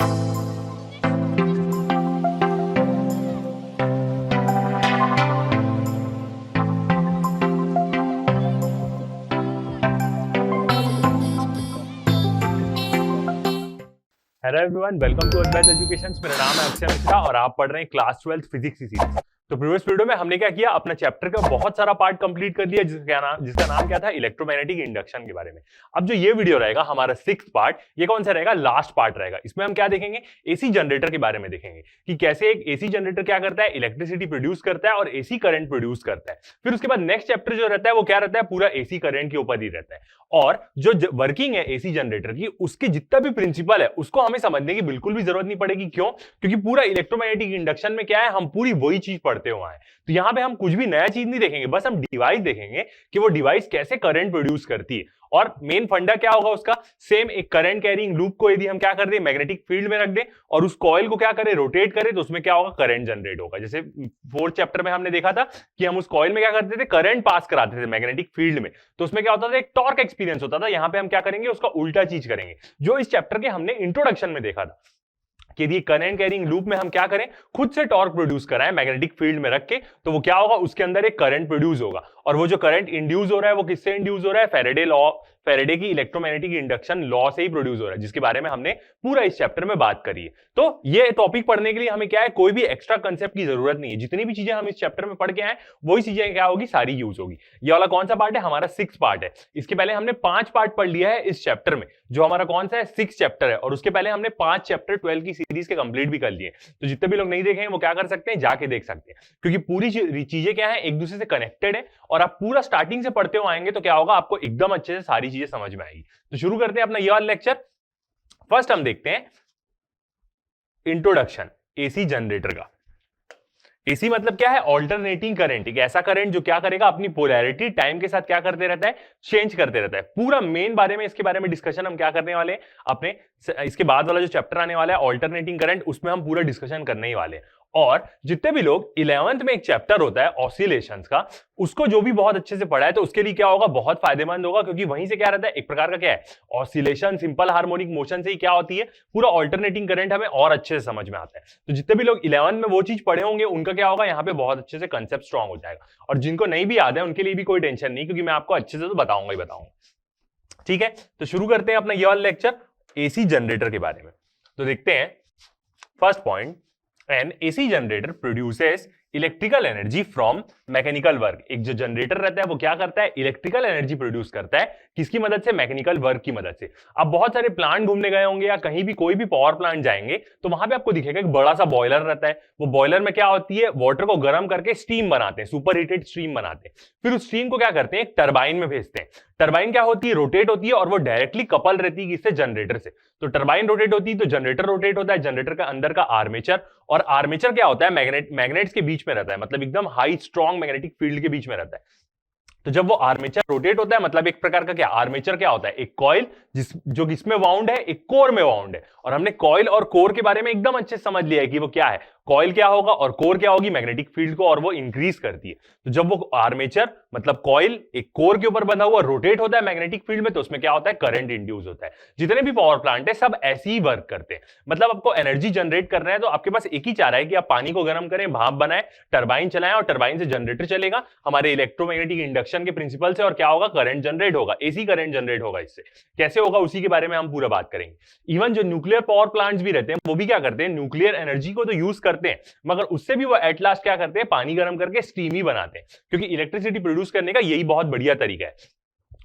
Hello everyone, welcome to Advait Education. मेरा नाम है अक्षय मिश्रा और आप पढ़ रहे हैं क्लास 12 फिजिक्स की सीरीज। तो प्रीवियस वीडियो में हमने क्या किया, अपना चैप्टर का बहुत सारा पार्ट कंप्लीट कर लिया जिसका नाम क्या था, इलेक्ट्रोमैग्नेटिक इंडक्शन के बारे में। अब जो ये वीडियो रहेगा हमारा 6th पार्ट, ये कौन सा रहेगा, लास्ट पार्ट रहेगा। इसमें हम क्या देखेंगे, एसी जनरेटर के बारे में देखेंगे कि कैसे एक एसी जनरेटर क्या करता है, इलेक्ट्रिसिटी प्रोड्यूस करता है और एसी करंट प्रोड्यूस करता है। फिर उसके बाद नेक्स्ट चैप्टर जो रहता है वो क्या रहता है, पूरा एसी करंट के ऊपर ही रहता है। और जो वर्किंग है एसी जनरेटर की, उसके जितना भी प्रिंसिपल है उसको हमें समझने की बिल्कुल भी जरूरत नहीं पड़ेगी। क्यों? क्योंकि पूरा इलेक्ट्रोमैग्नेटिक इंडक्शन में क्या है, हम पूरी वही चीज पढ़ते हुए हैं। तो यहां पे हम कुछ भी नया चीज नहीं देखेंगे, बस हम डिवाइस देखेंगे कि वो डिवाइस कैसे करंट प्रोड्यूस करती है। और मेन फंडा क्या होगा उसका, सेम एक करंट कैरिंग लूप को यदि हम क्या कर दें, मैग्नेटिक फील्ड में रख दें और उस कॉइल को क्या करें, रोटेट करें, तो उसमें क्या होगा, करंट जनरेट होगा। जैसे 4th चैप्टर में हमने देखा था कि हम उस कॉइल में क्या करते थे, करंट पास कराते थे मैग्नेटिक फील्ड में, तो उसमें क्या होता था, एक टॉर्क एक्सपीरियंस होता था। यहां पे हम क्या करेंगे, उसका उल्टा चीज करेंगे जो इस चैप्टर के हमने इंट्रोडक्शन में देखा था कि यदि करंट कैरिंग लूप में हम क्या करें, खुद से टॉर्क प्रोड्यूस कराएं मैग्नेटिक फील्ड में रख के, तो वो क्या होगा, उसके अंदर एक करंट प्रोड्यूस होगा। और वो जो करंट इंड्यूस हो रहा है वो किससे इंड्यूस हो रहा है, फैराडे की इलेक्ट्रोमैग्नेटिक इंडक्शन लॉ से ही प्रोड्यूस हो रहा है, जिसके बारे में हमने पूरा इस चैप्टर में बात करी है। तो ये टॉपिक पढ़ने के लिए हमें क्या है, कोई भी एक्स्ट्रा कंसेप्ट की जरूरत नहीं है। जितनी भी चीजें हम इस चैप्टर में पढ़ के आए वही चीजें क्या होगी, सारी यूज होगी। ये वाला कौन सा पार्ट है, हमारा 6th पार्ट है। इसके पहले हमने 5 पार्ट पढ़ लिया है इस चैप्टर में, जो हमारा कौन सा है, 6th चैप्टर है। और उसके पहले हमने 5 चैप्टर 12 की सीरीज के कंप्लीट भी कर लिए। तो जितने भी लोग नहीं देखे हैं वो क्या कर सकते हैं, जाके देख सकते हैं, क्योंकि पूरी चीजें क्या है, एक दूसरे से कनेक्टेड है। और आप पूरा स्टार्टिंग से पढ़ते हुए आएंगे तो क्या होगा, आपको एकदम अच्छे से सारी चीजें समझ में आएगी। तो शुरू करते हैं अपना ये वाला लेक्चर। फर्स्ट हम देखते हैं इंट्रोडक्शन एसी जनरेटर का। एसी मतलब क्या है, ऑल्टरनेटिंग करंट, एक ऐसा करंट जो क्या करेगा, अपनी पोलैरिटी टाइम के साथ क्या करते रहता है, चेंज करते रहता है। पूरा मेन बारे में, इसके बारे में डिस्कशन हम क्या करने वाले हैं अपने इसके बाद वाला जो चैप्टर आने वाला है ऑल्टरनेटिंग करंट, उसमें हम पूरा डिस्कशन करने ही वाले हैं। और जितने भी लोग 11th में एक चैप्टर होता है ऑसिलेशंस का, उसको जो भी बहुत अच्छे से पढ़ा है तो उसके लिए क्या होगा, बहुत फायदेमंद होगा। क्योंकि वहीं से क्या रहता है, एक प्रकार का क्या है, ऑसिलेशन सिंपल हार्मोनिक मोशन से ही क्या होती है, पूरा ऑल्टरनेटिंग करंट हमें और अच्छे से समझ में आता है। तो जितने भी लोग 11th में वो चीज पढ़े होंगे उनका क्या होगा, यहाँ पे बहुत अच्छे से कंसेप्ट स्ट्रांग हो जाएगा। और जिनको नहीं भी याद है उनके लिए भी कोई टेंशन नहीं, क्योंकि मैं आपको अच्छे से तो बताऊंगा ही बताऊंगा। ठीक है, तो शुरू करते हैं अपना ये वाला लेक्चर एसी जनरेटर के बारे में। तो देखते हैं first point, N AC generator produces electrical energy from mechanical work. एक जो जनरेटर रहता है वो क्या करता है, इलेक्ट्रिकल एनर्जी प्रोड्यूस करता है, किसकी मदद से, मैकेनिकल वर्क की मदद से। आप बहुत सारे प्लांट घूमने गए होंगे या कहीं भी कोई भी पावर प्लांट जाएंगे तो वहां पे आपको दिखेगा एक बड़ा सा बॉयलर रहता है। वो बॉयलर में क्या होती है, वाटर को गर्म करके स्टीम बनाते हैं, सुपर हीटेड स्टीम बनाते हैं। फिर उस स्टीम को क्या करते हैं, एक टरबाइन में भेजते हैं। टरबाइन क्या होती है, रोटेट होती है और वो डायरेक्टली कपल रहती है किससे, जनरेटर से। तो टरबाइन रोटेट होती है तो जनरेटर रोटेट होता है, जनरेटर का अंदर का आर्मेचर, और आर्मेचर क्या होता है, मैग्नेट्स के बीच में रहता है, मतलब एकदम हाई स्ट्रॉन्ग मैग्नेटिक फील्ड के बीच में रहता है। तो जब वो आर्मेचर रोटेट होता है, मतलब एक प्रकार का क्या, आर्मेचर क्या होता है, एक कॉइल जो किसमें वाउंड है, एक कोर में वाउंड है। और हमने कॉइल और कोर के बारे में एकदम अच्छे से समझ लिया है कि वो क्या है, कॉइल क्या होगा और कोर क्या होगी, मैग्नेटिक फील्ड को और वो इंक्रीज करती है। तो जब वो आर्मेचर मतलब कॉइल एक कोर के ऊपर बंधा हुआ रोटेट होता है मैग्नेटिक फील्ड में, तो उसमें क्या होता है, करंट इंड्यूस होता है। जितने भी पावर प्लांट है सब ऐसे ही वर्क करते हैं। मतलब आपको एनर्जी जनरेट करना है तो आपके पास एक ही चारा है कि आप पानी को गर्म करें, भाप बनाएं, टरबाइन चलाएं और टरबाइन से जनरेटर चलेगा हमारे इलेक्ट्रोमैग्नेटिक इंडक्शन के प्रिंसिपल से, और क्या होगा, करंट जनरेट होगा, एसी करंट जनरेट होगा। इससे कैसे होगा उसी के बारे में हम पूरा बात करेंगे। इवन जो न्यूक्लियर पावर प्लांट्स भी रहते हैं वो भी क्या करते हैं, न्यूक्लियर एनर्जी को तो यूज करते हैं, मगर उससे भी वो एट लास्ट क्या करते हैं, पानी गर्म करके स्टीम ही बनाते हैं, क्योंकि इलेक्ट्रिसिटी प्रोड्यूस करने का यही बहुत बढ़िया तरीका है।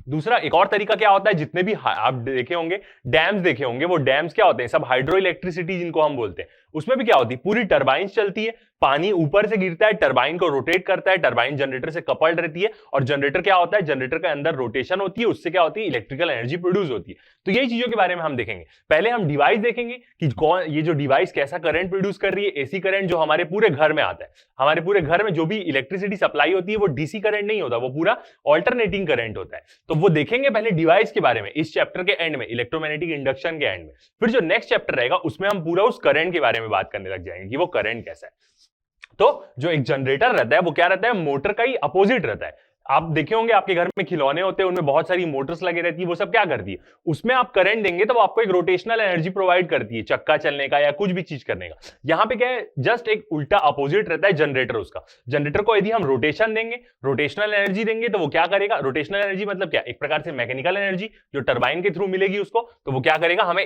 दूसरा एक और तरीका क्या होता है, जितने भी आप देखे होंगे डैम्स देखे होंगे, वो डैम्स क्या होते हैं, सब हाइड्रो इलेक्ट्रिसिटी जिनको हम बोलते हैं, उसमें भी क्या होती है, पूरी टरबाइन चलती है, पानी ऊपर से गिरता है, टरबाइन को रोटेट करता है, टरबाइन जनरेटर से कपल्ड रहती है, और जनरेटर क्या होता है, जनरेटर के अंदर रोटेशन होती है, उससे क्या होती है, इलेक्ट्रिकल एनर्जी प्रोड्यूस होती है। तो यही चीजों के बारे में हम देखेंगे। पहले हम डिवाइस देखेंगे कि कौन ये जो डिवाइस कैसा करंट प्रोड्यूस कर रही है, एसी करंट जो हमारे पूरे घर में आता है। हमारे पूरे घर में जो भी इलेक्ट्रिसिटी सप्लाई होती है वो डीसी करंट नहीं होता, वो पूरा ऑल्टरनेटिंग करंट होता है। तो वो देखेंगे पहले डिवाइस के बारे में इस चैप्टर के एंड में, इलेक्ट्रोमैग्नेटिक इंडक्शन के एंड में। फिर जो नेक्स्ट चैप्टर रहेगा उसमें हम पूरा उस करंट के बारे में बात करने लग जाएंगे कि वो करंट कैसा है। तो जो एक जनरेटर रहता है वो क्या रहता है, मोटर का ही अपोजिट रहता है। आप देखे होंगे आपके घर में खिलौने होते हैं, उनमें बहुत सारी मोटर्स लगे रहती है, वो सब क्या करती है, उसमें आप करंट देंगे तो वो आपको एक रोटेशनल एनर्जी प्रोवाइड करती है, चक्का चलने का या कुछ भी चीज करने का। यहां पे क्या है, जस्ट एक उल्टा अपोजिट रहता है जनरेटर उसका। जनरेटर को यदि हम रोटेशन देंगे, रोटेशनल एनर्जी देंगे, तो वो क्या करेगा, रोटेशनल एनर्जी मतलब क्या, एक प्रकार से मैकेनिकल एनर्जी जो टरबाइन के थ्रू मिलेगी उसको, तो वो क्या करेगा, हमें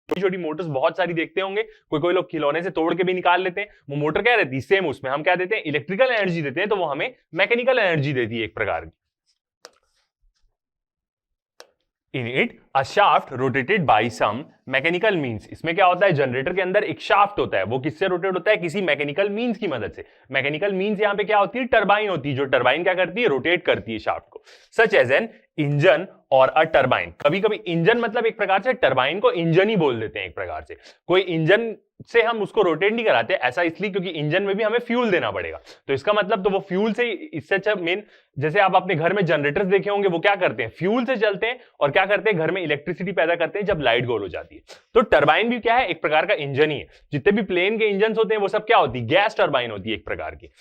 छोटी छोटी मोटर्स बहुत सारी देखते होंगे, कोई कोई लोग खिलौने से तोड़ के भी निकाल लेते हैं, वो मोटर क्या रहती है, सेम उसमें हम क्या देते हैं, इलेक्ट्रिकल एनर्जी देते हैं, तो वो हमें मैकेनिकल एनर्जी देती है एक प्रकार की। In it, a shaft rotated by some mechanical means. इसमें क्या होता है, जनरेटर के अंदर एक शाफ्ट होता है, वो किससे रोटेट होता है, किसी मैकेनिकल मींस की मदद से। मैकेनिकल मींस यहां पे क्या होती है, टरबाइन होती है, जो टरबाइन क्या करती है, रोटेट करती है शाफ्ट को। सच एज एन इंजन और अ टरबाइन। कभी कभी इंजन मतलब एक प्रकार से टरबाइन को इंजन ही बोल देते हैं एक प्रकार से। कोई इंजन से हम उसको रोटेट नहीं कराते, ऐसा इसलिए क्योंकि इंजन में भी हमें फ्यूल देना पड़ेगा, तो इसका मतलब तो वो फ्यूल से, इससे अच्छा मेन, जैसे आप अपने घर में जनरेटर्स देखे होंगे, वो क्या करते हैं, फ्यूल से चलते हैं और क्या करते हैं, घर में इलेक्ट्रिसिटी पैदा करते हैं जब लाइट गोल हो जाती है। तो टरबाइन भी क्या है, एक प्रकार का इंजन ही है। जितने भी प्लेन के इंजन होते हैं वो सब क्या होती है, गैस टरबाइन होती है एक प्रकार की।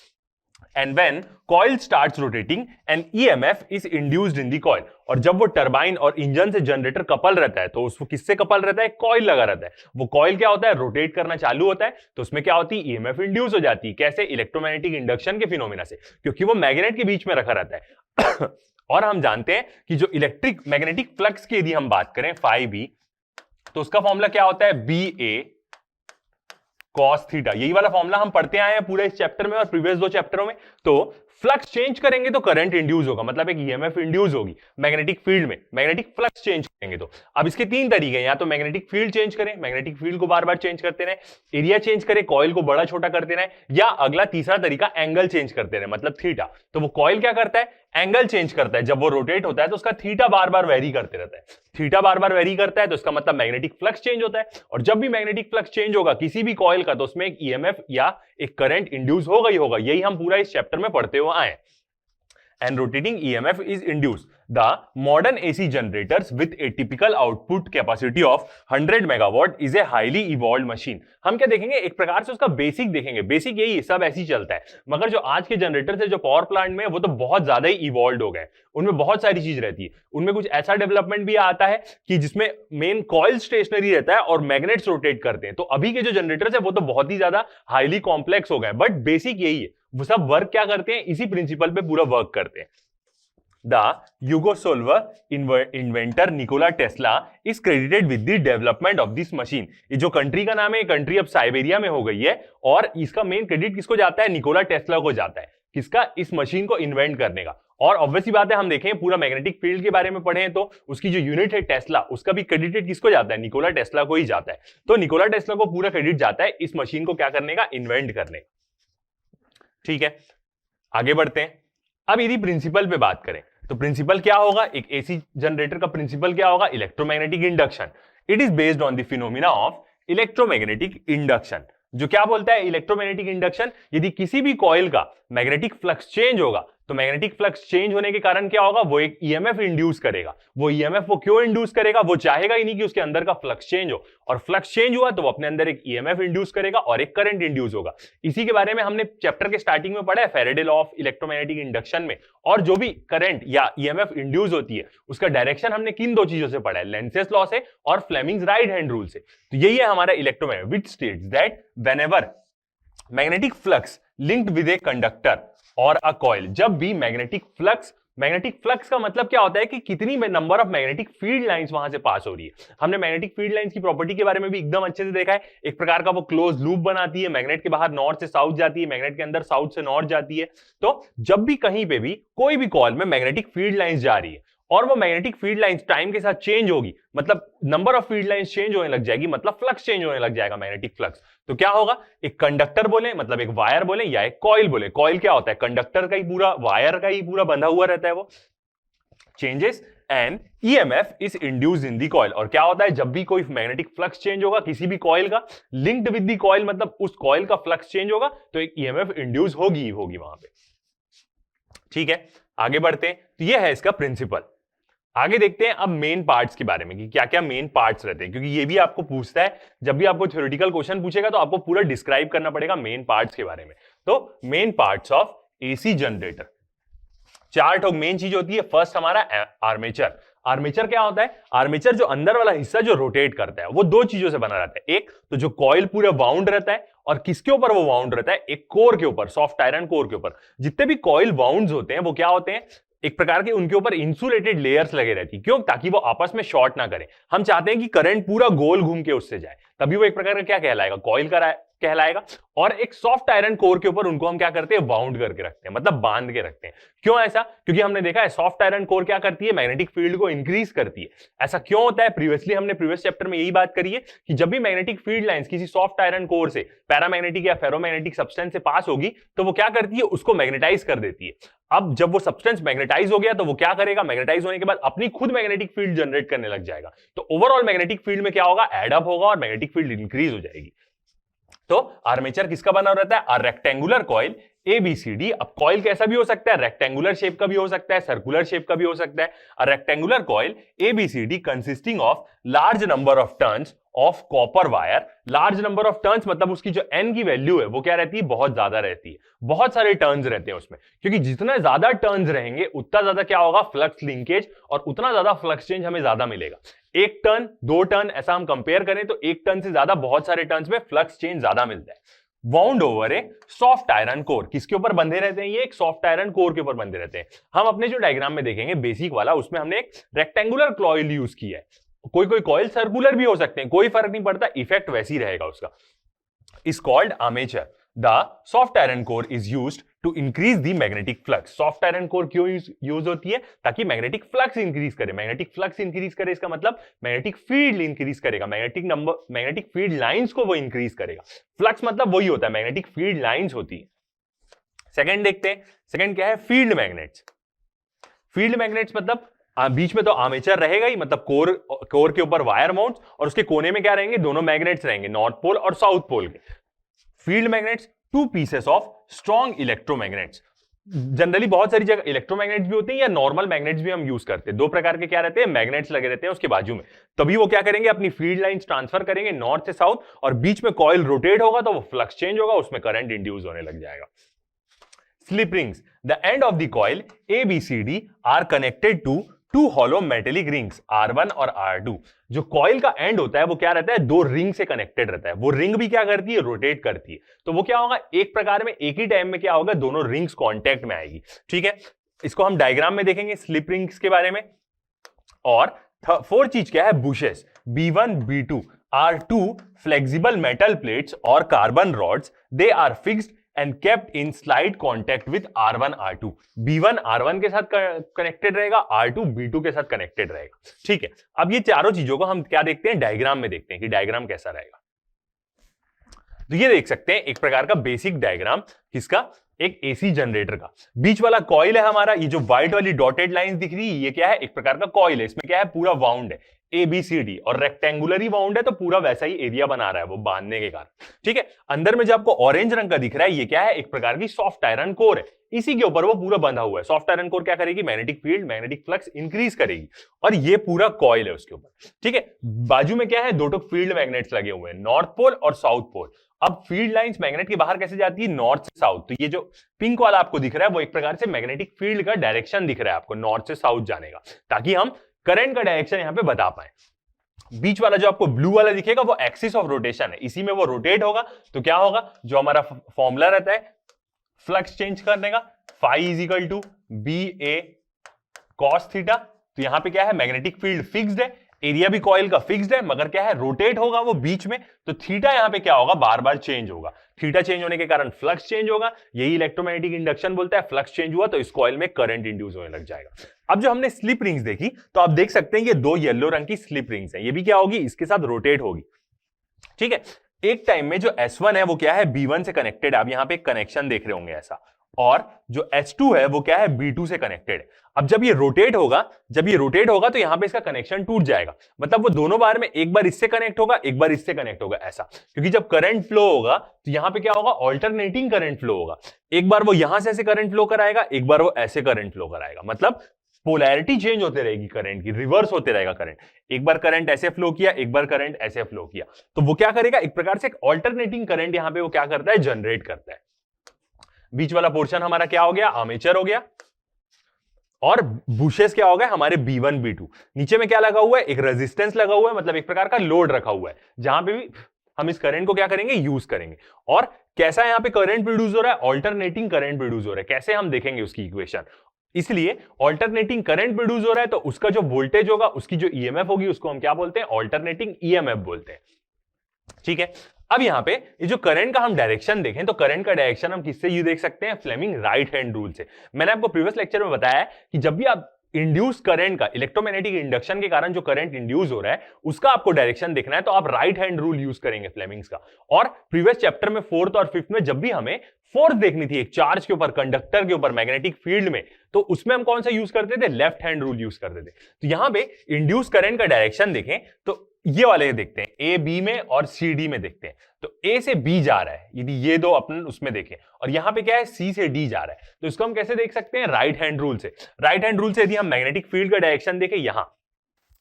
And when coil starts rotating, an EMF is induced in the coil. और जब वो टरबाइन और इंजन से जनरेटर कपल रहता है, तो उसको किससे कपल रहता है, कॉइल लगा रहता है। वो कॉइल क्या होता है, रोटेट करना चालू होता है, तो उसमें क्या होती है, ईएमएफ इंड्यूस हो जाती है। कैसे, इलेक्ट्रोमैग्नेटिक इंडक्शन के फिनोमिना से, क्योंकि वो मैग्नेट के बीच में रखा रहता है। और हम जानते हैं कि जो इलेक्ट्रिक मैग्नेटिक फ्लक्स की यदि हम बात करें phi b, तो उसका फॉर्मूला क्या होता है, बी ए कॉस थीटा। यही वाला फॉर्मूला हम पढ़ते आए हैं पूरे इस चैप्टर में और प्रीवियस 2 चैप्टरों में। तो फ्लक्स चेंज करेंगे तो करंट इंड्यूस होगा, मतलब एक ईएमएफ इंड्यूस होगी मैग्नेटिक फील्ड में। मैग्नेटिक फ्लक्स चेंज करेंगे तो अब इसके 3 तरीके हैं, या तो मैग्नेटिक फील्ड चेंज करें, मैग्नेटिक फील्ड को बार बार चेंज करते रहे, एरिया चेंज करें, कॉइल को बड़ा छोटा करते रहे, या अगला तीसरा तरीका एंगल चेंज करते रहे, मतलब थीटा। तो वो कॉइल क्या करता है, एंगल चेंज करता है। जब वो रोटेट होता है तो उसका थीटा बार बार वेरी करते रहता है। थीटा बार बार वेरी करता है तो इसका मतलब मैग्नेटिक फ्लक्स चेंज होता है, और जब भी मैग्नेटिक फ्लक्स चेंज होगा किसी भी कॉइल का, तो उसमें एक ईएमएफ या एक करंट इंड्यूस होगा ही होगा। यही हम पूरा इस चैप्टर में पढ़ते हुए आए। And rotating EMF is induced. The modern AC generators with a typical output capacity of 100 megawatt is a highly evolved machine. हम क्या देखेंगे, एक प्रकार से उसका बेसिक देखेंगे। बेसिक यही है, सब ऐसे ही चलता है, मगर जो आज के जनरेटर है जो पावर प्लांट में, वो तो बहुत ज्यादा ही इवॉल्व हो गए। उनमें बहुत सारी चीज रहती है, उनमें कुछ ऐसा डेवलपमेंट भी आता है कि जिसमें मेन कॉइल स्टेशनरी रहता है और मैग्नेट्स रोटेट करते हैं। तो अभी के जो जनरेटर्स है वो तो बहुत ही ज्यादा हाईली कॉम्प्लेक्स हो गए, बट बेसिक यही है। वो सब वर्क क्या करते हैं, इसी प्रिंसिपल पे पूरा वर्क करते हैं। The Yugoslav inventor Nikola Tesla is credited with the development of this machine. ये जो कंट्री का नाम है, कंट्री अब साइबेरिया में हो गई है, और इसका मेन क्रेडिट किसको जाता है, निकोला टेस्ला को जाता है। किसका, इस मशीन को इन्वेंट करने का। और ऑब्वियसली बात है, हम देखें पूरा मैग्नेटिक फील्ड के बारे में पढ़े हैं, तो उसकी जो यूनिट है टेस्ला, उसका भी क्रेडिट किसको जाता है, निकोला टेस्ला को ही जाता है। तो निकोला टेस्ला को पूरा क्रेडिट जाता है इस मशीन को क्या करने का, इन्वेंट करने का। ठीक है, आगे बढ़ते हैं। अब यदि प्रिंसिपल पे बात करें तो प्रिंसिपल क्या होगा, एक एसी जनरेटर का प्रिंसिपल क्या होगा, electromagnetic induction. It is based on the phenomena of electromagnetic induction. जो क्या बोलता है, इलेक्ट्रोमैग्नेटिक इंडक्शन, यदि किसी भी कॉइल का मैग्नेटिक फ्लक्स चेंज होगा, तो मैग्नेटिक फ्लक्स चेंज होने के कारण क्या होगा, वो एक ईएमएफ इंड्यूस करेगा। वो ईएमएफ वो क्यों इंड्यूस करेगा, वो चाहेगा ही नहीं कि उसके अंदर का फ्लक्स चेंज हो, और फ्लक्स चेंज हुआ तो वो अपने अंदर एक ईएमएफ इंड्यूस करेगा और एक करंट इंड्यूस होगा। इसी के बारे में हमने चैप्टर के स्टार्टिंग में पढ़ा है, Faraday law of electromagnetic induction में। और जो भी करंट या ईएमएफ इंड्यूस होती है, उसका डायरेक्शन हमने किन 2 चीजों से पढ़ा है, लेंसेस लॉ से और फ्लेमिंग्स राइट हैंड रूल से। तो यही है हमारा electromagnetic, which states that whenever magnetic flux linked with a conductor और अ कॉइल, जब भी मैग्नेटिक फ्लक्स का मतलब क्या होता है कि कितनी number of magnetic field lines वहां से पास हो रही है। हमने मैग्नेटिक फील्ड लाइंस की प्रॉपर्टी के बारे में भी एकदम अच्छे से देखा है। एक प्रकार का वो क्लोज लूप बनाती है, मैग्नेट के बाहर नॉर्थ से साउथ जाती है, मैग्नेट के अंदर साउथ से नॉर्थ जाती है। तो जब भी कहीं पे भी कोई भी कॉइल में मैग्नेटिक फील्ड लाइंस जा रही है और वो मैग्नेटिक फील्ड लाइंस टाइम के साथ चेंज होगी, मतलब number of field lines change होने लग जाएगी, मतलब फ्लक्स चेंज होने लग जाएगा, मैग्नेटिक फ्लक्स। तो क्या होगा, एक कंडक्टर बोले, मतलब एक वायर बोले, या एक कॉइल बोले। कॉइल क्या होता है, कंडक्टर का ही पूरा, वायर का ही पूरा बंधा हुआ रहता है वो। Changes and EMF is induced in the coil. और क्या होता है, जब भी कोई मैग्नेटिक फ्लक्स चेंज होगा किसी भी कॉइल का, लिंक्ड विद द कॉइल, मतलब उस कॉइल का फ्लक्स चेंज होगा, तो एक ईएमएफ इंड्यूस होगी ही होगी वहां पे। ठीक है, आगे बढ़ते हैं। तो ये है इसका प्रिंसिपल। आगे देखते हैं अब मेन पार्ट्स के बारे में कि क्या क्या मेन पार्ट्स रहते हैं, क्योंकि ये भी आपको पूछता है, जब भी आपको थ्योरेटिकल क्वेश्चन पूछेगा तो आपको पूरा डिस्क्राइब करना पड़ेगा मेन पार्ट्स के बारे में। तो main parts of AC generator, चार ठो मेन चीज होती है। फर्स्ट हमारा आर्मेचर। आर्मेचर क्या होता है? आर्मेचर जो अंदर वाला हिस्सा जो रोटेट करता है वो दो चीजों से बना रहता है। एक तो जो कॉइल पूरा वाउंड रहता है, और किसके ऊपर वो वाउंड रहता है? एक कोर के ऊपर, सॉफ्ट आयरन कोर के ऊपर। जितने भी कॉइल वाउंड्स होते हैं वो क्या होते हैं? एक प्रकार के उनके ऊपर इंसुलेटेड लेयर्स लगे रहती है। क्यों? ताकि वो आपस में शॉर्ट ना करें। हम चाहते हैं कि करंट पूरा गोल घूम के उससे जाए, तभी वो एक प्रकार का क्या कहलाएगा? कॉइल कहलाएगा। और एक सॉफ्ट आयरन कोर के ऊपर उनको हम क्या करते हैं? बाउंड करके रखते हैं, मतलब बांध के रखते हैं। क्यों ऐसा? क्योंकि हमने देखा है सॉफ्ट आयरन कोर क्या करती है? मैग्नेटिक फील्ड को इंक्रीज करती है। ऐसा क्यों होता है? प्रीवियसली हमने प्रीवियस चैप्टर में यही बात करी है कि जब भी मैग्नेटिक फील्ड लाइंस किसी सॉफ्ट आयरन कोर से पैरामैग्नेटिक या फेरोमैग्नेटिक सब्सटेंस से पास होगी तो वो क्या करती है? उसको मैग्नेटाइज कर देती है। अब जब वो सब्सटेंस मैग्नेटाइज हो गया तो वो क्या करेगा? मैग्नेटाइज होने के बाद अपनी खुद मैग्नेटिक फील्ड जनरेट करने लग जाएगा। तो ओवरऑल मैग्नेटिक फील्ड में क्या होगा? एड अप होगा और मैग्नेटिक फील्ड इंक्रीज हो जाएगी। तो आर्मेचर किसका बना रहता है? Rectangular coil ABCD। अब कॉइल कैसा भी हो सकता है, रेक्टेंगुलर शेप का भी हो सकता है, सर्कुलर शेप का भी हो सकता है। A rectangular coil ABCD consisting of large number of turns of copper wire. Large number of turns मतलब उसकी जो N की वैल्यू है वो क्या रहती है? बहुत ज्यादा रहती है। बहुत सारे टर्न्स रहते हैं उसमें, क्योंकि जितना ज्यादा टर्न्स रहेंगे उतना ज्यादा क्या होगा? फ्लक्स लिंकेज, और उतना ज्यादा फ्लक्स चेंज हमें ज्यादा मिलेगा। एक टर्न, दो टर्न ऐसा हम कंपेयर करें तो एक टर्न से ज्यादा बहुत सारे टर्न्स में फ्लक्स चेंज ज्यादा मिलता है। वाउंड ओवर ए सॉफ्ट आयरन कोर। किसके ऊपर बंधे रहते हैं? ये एक सॉफ्ट आयरन कोर के ऊपर बंधे रहते हैं। हम अपने जो डायग्राम में देखेंगे बेसिक वाला, उसमें हमने एक रेक्टेंगुलर कॉइल यूज किया है। कोई कोई कॉइल सर्कुलर भी हो सकते हैं, कोई फर्क नहीं पड़ता, इफेक्ट वैसी रहेगा उसका। Is called armature. The soft iron core is used to increase the magnetic flux. Soft iron core क्यों यूज होती है? ताकि मैग्नेटिक फ्लक्स इंक्रीज करे। मैग्नेटिक फ्लक्स इंक्रीज करे इसका मतलब मैग्नेटिक फील्ड इंक्रीज करेगा, मैग्नेटिक फील्ड लाइंस को वो इंक्रीज करेगा। फ्लक्स मतलब वही होता है, मैग्नेटिक फील्ड लाइंस होती है। सेकंड देखते हैं, सेकंड क्या है? Field magnets. फील्ड मैग्नेट्स मतलब बीच में तो आर्मेचर रहेगा ही, मतलब कोर के ऊपर वायर माउंट्स, और उसके कोने में क्या रहेंगे? दोनों मैग्नेट्स रहेंगे, नॉर्थ पोल और साउथ पोल के। Field magnets two pieces of strong electromagnets. Generally बहुत सारी जगह इलेक्ट्रोमैग्नेट्स भी होते हैं या नॉर्मल मैग्नेट्स भी हम यूज करते हैं। दो प्रकार के क्या रहते हैं? मैग्नेट्स लगे रहते हैं उसके बाजू में। तभी वो क्या करेंगे? अपनी फील्ड लाइंस ट्रांसफर करेंगे नॉर्थ से साउथ, और बीच में कॉइल रोटेट होगा तो वो फ्लक्स चेंज होगा, उसमें करंट इंड्यूस होने लग जाएगा। Slip rings. The end of the coil ABCD are connected to two hollow metallic rings R1 और R2। जो कॉइल का एंड होता है वो क्या रहता है? दो रिंग से कनेक्टेड रहता है। वो रिंग भी क्या करती है? रोटेट करती है। तो वो क्या होगा? एक प्रकार में एक ही टाइम में क्या होगा? दोनों रिंग्स कांटेक्ट में आएगी। ठीक है, इसको हम डायग्राम में देखेंगे स्लिप रिंग्स के बारे में। और फोर्थ चीज क्या है? Bushes. B1 B2 are two flexible metal plates और carbon rods. They are fixed and kept in slight contact with R1 R2। B1 R1 के साथ कनेक्टेड रहेगा, R2 B2 के साथ कनेक्टेड रहेगा। ठीक है, अब ये चारों चीजों को हम क्या देखते हैं? डायग्राम में देखते हैं कि डायग्राम कैसा रहेगा। तो ये देख सकते हैं एक प्रकार का बेसिक डायग्राम किसका? एक एसी जनरेटर का। बीच वाला कॉइल है हमारा, ये जो व्हाइट वाली डॉटेड लाइंस दिख रही है ये क्या है? एक प्रकार का कॉइल है। इसमें क्या है? पूरा वाउंड है ABCD, और रेक्टेंगुलर ही वाउंड है तो पूरा वैसा ही एरिया बना रहा है वो बांधने के कारण। ठीक है, अंदर में जो आपको ऑरेंज रंग का दिख रहा है ये क्या है? एक प्रकार की सॉफ्ट आयरन कोर है, इसी के ऊपर वो पूरा बंधा हुआ है। सॉफ्ट आयरन कोर क्या करेगी? Magnetic field, magnetic flux increase करेगी, और ये पूरा कॉइल है उसके ऊपर। ठीक है, बाजू में क्या है? दो फील्ड मैग्नेट्स लगे हुए हैं, नॉर्थ पोल और साउथ पोल। अब फील्ड लाइंस मैग्नेट के बाहर कैसे जाती है? नॉर्थ से साउथ। तो ये जो पिंक वाला आपको दिख रहा है वो एक प्रकार से मैग्नेटिक फील्ड का डायरेक्शन दिख रहा है आपको, नॉर्थ से साउथ जाने का, ताकि हम करंट का डायरेक्शन यहां पे बता पाए। बीच वाला जो आपको ब्लू वाला दिखेगा वो एक्सिस ऑफ रोटेशन है, इसी में वो रोटेट होगा। तो क्या होगा? जो हमारा फॉर्मूला रहता है फ्लक्स चेंज करने का, phi is equal to BA cos theta. तो यहां पे क्या है? मैग्नेटिक फील्ड फिक्स्ड है, एरिया भी कॉइल का फिक्स्ड है, मगर क्या है? रोटेट होगा वो बीच में। तो थीटा यहां पे क्या होगा? बार बार चेंज होगा। थीटा चेंज होने के कारण फ्लक्स चेंज होगा। यही इलेक्ट्रोमैग्नेटिक इंडक्शन बोलता है। फ्लक्स चेंज हुआ तो इस कॉइल में करंट इंड्यूस होने लग जाएगा। अब जो हमने स्लिप रिंग्स देखी तो आप देख सकते हैं ये दो येलो रंग की स्लिप रिंग्स हैं। ये भी क्या होगी? इसके साथ रोटेट होगी। ठीक है, एक टाइम में जो S1 है वो क्या है? B1 से कनेक्टेड। आप यहां पे कनेक्शन देख रहे होंगे ऐसा, और जो S2 है वो क्या है? B2 से कनेक्टेड है। अब जब ये रोटेट होगा तो यहां पे इसका कनेक्शन टूट जाएगा, मतलब वो दोनों बार में एक बार इससे कनेक्ट होगा, एक बार इससे कनेक्ट होगा, ऐसा। क्योंकि जब करंट फ्लो होगा तो यहां पे क्या होगा? ऑल्टरनेटिंग करंट फ्लो होगा। एक बार वो यहां से ऐसे करंट फ्लो कराएगा, एक बार वो ऐसे करंट फ्लो कराएगा। मतलब पोलैरिटी चेंज होते रहेगी करंट की, रिवर्स होते रहेगा करंट। एक बार करंट ऐसे फ्लो किया, एक बार करंट ऐसे फ्लो किया, तो वो क्या करेगा, एक प्रकार से एक ऑल्टरनेटिंग करंट यहां पे वो क्या करता है, जनरेट करता है। बीच वाला पोर्शन हमारा क्या हो गया, आर्मेचर हो गया, और बुशेस क्या हो गए हमारे B1 B2। नीचे में क्या लगा हुआ है, एक रेजिस्टेंस लगा हुआ है, मतलब एक प्रकार का लोड रखा हुआ है, जहां पे भी हम इस करंट को क्या करेंगे, यूज करेंगे। और कैसा यहां पे करंट प्रोड्यूस हो रहा है, ऑल्टरनेटिंग करंट प्रोड्यूस हो रहा है। कैसे हम देखेंगे उसकी इक्वेशन। इसलिए ऑल्टरनेटिंग करंट प्रोड्यूस हो रहा है, तो उसका जो वोल्टेज होगा, उसकी जो ईएमएफ होगी, उसको हम क्या बोलते हैं, ऑल्टरनेटिंग ईएमएफ बोलते हैं। ठीक है। अब यहां पे ये जो करंट का हम डायरेक्शन देखें, तो करंट का डायरेक्शन हम किससे यू देख सकते हैं, फ्लेमिंग राइट हैंड रूल से। मैंने आपको प्रीवियस लेक्चर में बताया है कि जब भी आप इंड्यूस करंट का, इलेक्ट्रोमैग्नेटिक इंडक्शन के कारण जो करंट इंड्यूस हो रहा है, उसका आपको डायरेक्शन देखना है, तो आप राइट हैंड रूल यूज करेंगे फ्लेमिंग्स का। और प्रीवियस चैप्टर में फोर्थ और फिफ्थ में जब भी हमें फोर्स देखनी थी एक चार्ज के ऊपर, कंडक्टर के ऊपर, मैग्नेटिक फील्ड में, तो उसमें हम कौन सा यूज करते थे, लेफ्ट हैंड रूल यूज करते थे। तो यहां पे इंड्यूस करंट का डायरेक्शन देखें तो ये वाले देखते हैं, ए बी में और सी डी में देखते हैं। तो ए से बी जा रहा है, यदि ये दो अपन उसमें देखें, और यहां पे क्या है, सी से डी जा रहा है, तो इसको हम कैसे देख सकते हैं, राइट हैंड रूल से। राइट हैंड रूल से यदि हम मैग्नेटिक फील्ड का डायरेक्शन देखें यहां,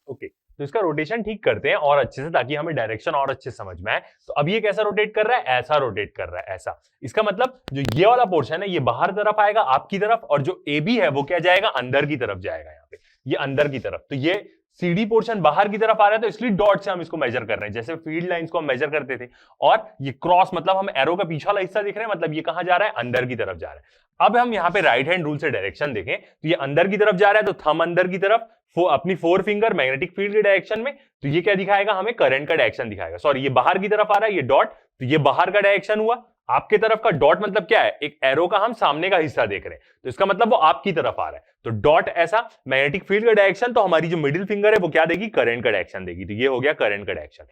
ओके, तो इसका रोटेशन ठीक करते हैं और अच्छे से, ताकि हमें डायरेक्शन और अच्छे समझ में आए। तो अब ये कैसा रोटेट कर रहा है, ऐसा रोटेट कर रहा है, ऐसा। इसका मतलब जो ये वाला पोर्शन है, ये बाहर तरफ आएगा आपकी तरफ, और जो ए बी है वो क्या जाएगा, अंदर की तरफ जाएगा। यहाँ पे ये अंदर की तरफ, तो ये सीडी पोर्शन बाहर की तरफ आ रहा है, तो इसलिए डॉट से हम इसको मेजर कर रहे हैं, जैसे फील्ड लाइंस को हम मेजर करते थे। और ये क्रॉस मतलब हम एरो का पीछे वाला हिस्सा दिख रहे हैं, मतलब ये कहां जा रहा है, अंदर की तरफ जा रहा है। अब हम यहाँ पे राइट हैंड रूल से डायरेक्शन देखें, तो ये अंदर की तरफ जा रहा है, तो थंब अंदर की तरफ, अपनी फोर फिंगर मैग्नेटिक फील्ड के डायरेक्शन में, तो ये क्या दिखाएगा, हमें करंट का डायरेक्शन दिखाएगा। सॉरी, ये बाहर की तरफ आ रहा है, ये डॉट, तो ये बाहर का डायरेक्शन हुआ। आपके तरफ का डॉट मतलब क्या है, एक एरो का हम सामने का हिस्सा देख रहे हैं, तो इसका मतलब वो आपकी तरफ आ रहा है। तो डॉट ऐसा, मैग्नेटिक फील्ड का डायरेक्शन, तो हमारी जो मिडिल फिंगर है वो क्या देगी, करंट का डायरेक्शन देगी। तो ये हो गया करंट का डायरेक्शन।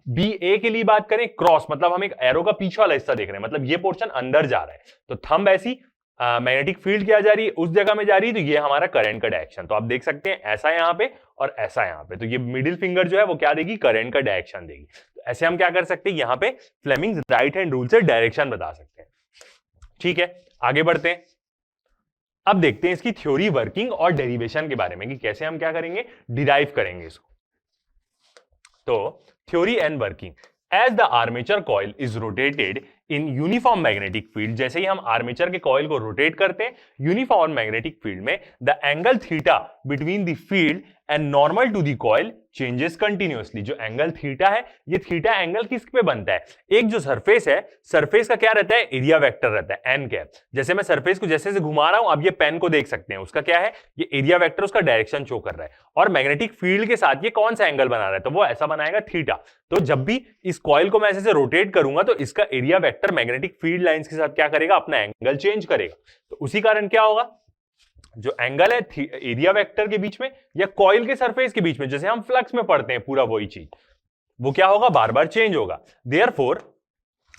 बी ए के लिए बात करें, क्रॉस मतलब हम एक एरो का पीछे वाला हिस्सा देख रहे हैं, मतलब ये पोर्शन अंदर जा रहा है, तो थंब ऐसी मैग्नेटिक फील्ड क्या जा रही है, उस जगह में जा रही है, तो ये हमारा करंट का डायरेक्शन। तो आप देख सकते हैं ऐसा यहां पे और ऐसा यहां पे, तो ये मिडिल फिंगर जो है वो क्या देगी, करंट का डायरेक्शन देगी। तो ऐसे हम क्या कर सकते हैं, यहां पे फ्लेमिंग्स राइट हैंड रूल से डायरेक्शन बता सकते हैं। ठीक है, आगे बढ़ते हैं। अब देखते हैं इसकी थ्योरी, वर्किंग और डेरिवेशन के बारे में, कि कैसे हम क्या करेंगे, डिराइव करेंगे इसको। तो theory and working. As the armature coil is rotated in uniform magnetic field, जैसे ही हम आर्मेचर के कॉइल को रोटेट करते हैं यूनिफॉर्म मैग्नेटिक फील्ड में, the angle theta between the field and normal to the coil changes continuously. जो angle theta है, ये थीटा एंगल किस पे बनता है, एक जो सरफेस है, सरफेस का क्या रहता है, एरिया वेक्टर रहता है, एन कैप। जैसे मैं सरफेस को जैसे घुमा रहा हूं, अब ये पेन को देख सकते हैं, उसका क्या है, ये एरिया वेक्टर, उसका डायरेक्शन शो कर रहा है। और मैग्नेटिक फील्ड के साथ ये कौन सा एंगल बना रहा है, तो वो ऐसा बनाएगा थीटा। तो जब भी इस कॉइल को मैं ऐसे से रोटेट करूंगा, तो इसका area vector magnetic field lines के साथ क्या करेगा, अपना एंगल चेंज करेगा। तो उसी कारण क्या होगा, जो एंगल है एरिया वेक्टर के बीच में या कॉइल के सरफेस के बीच में, जैसे हम फ्लक्स में पढ़ते हैं, पूरा वही चीज, वो क्या होगा, बार बार चेंज होगा। Therefore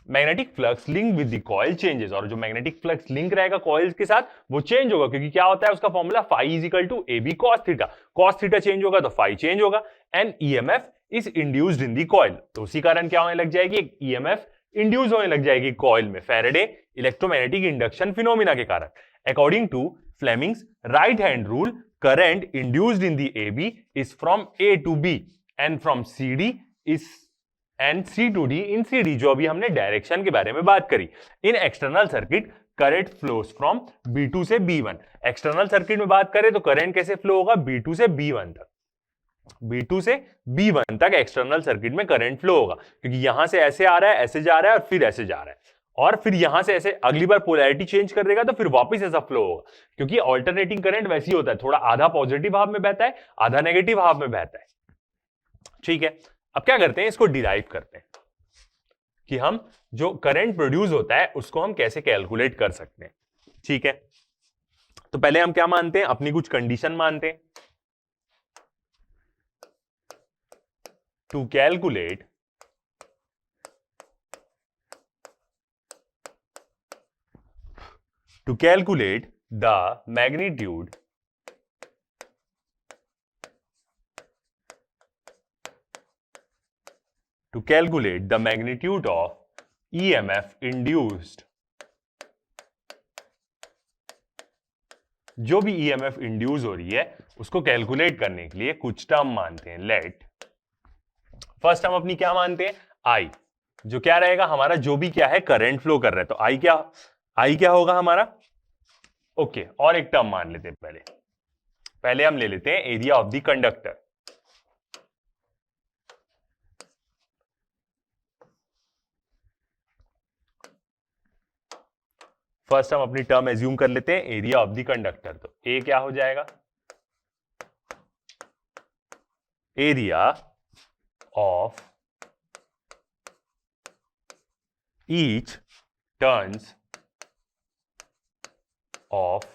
magnetic flux link with the coil changes, और जो मैग्नेटिक फ्लक्स लिंक रहेगा कॉइल्स के साथ, वो चेंज होगा, क्योंकि क्या होता है उसका formula, phi is equal to A B cos theta. Cos theta change होगा तो फाई चेंज होगा, and EMF is induced in the coil. तो उसी कारण क्या होने लग जाएगी, एक ईएमएफ इंड्यूस होने लग जाएगी कॉइल में, फैराडे इलेक्ट्रोमैग्नेटिक इंडक्शन फिनोमिना के कारण। According to Fleming's right hand rule, current induced in the AB is from A to B and from CD is and C to D in CD, जो अभी हमने direction के बारे में बात करी। इन external circuit current flows from B2 से B1। External circuit में बात करें तो करंट कैसे फ्लो होगा, B2 से B1 तक, B2 से B1 तक एक्सटर्नल सर्किट में करंट फ्लो होगा, क्योंकि यहां से ऐसे आ रहा है, ऐसे जा रहा है और फिर ऐसे जा रहा है, और फिर यहां से ऐसे अगली बार पोलैरिटी चेंज कर देगा तो फिर वापस ऐसा फ्लो होगा, क्योंकि अल्टरनेटिंग करंट वैसे ही होता है, थोड़ा आधा पॉजिटिव भाव में बहता है, आधा नेगेटिव भाव में बहता है। ठीक है, अब क्या करते हैं, इसको डिराइव करते हैं कि हम जो करंट प्रोड्यूस होता है उसको हम कैसे कैलकुलेट कर सकते हैं। ठीक है, तो पहले हम क्या मानते हैं, अपनी कुछ कंडीशन मानते हैं। To calculate the magnitude of EMF induced जो भी ईएमएफ इंड्यूस हो रही है उसको कैलकुलेट करने के लिए कुछ टर्म मानते हैं। लेट फर्स्ट हम अपनी क्या मानते हैं, आई, जो क्या रहेगा हमारा, जो भी क्या है करंट फ्लो कर रहा है, तो आई क्या होगा हमारा। ओके, और एक टर्म मान लेते हैं, पहले हम ले लेते हैं area of the conductor. First हम अपनी टर्म एज्यूम कर लेते हैं एरिया ऑफ द कंडक्टर, तो ए क्या हो जाएगा, area of each turns of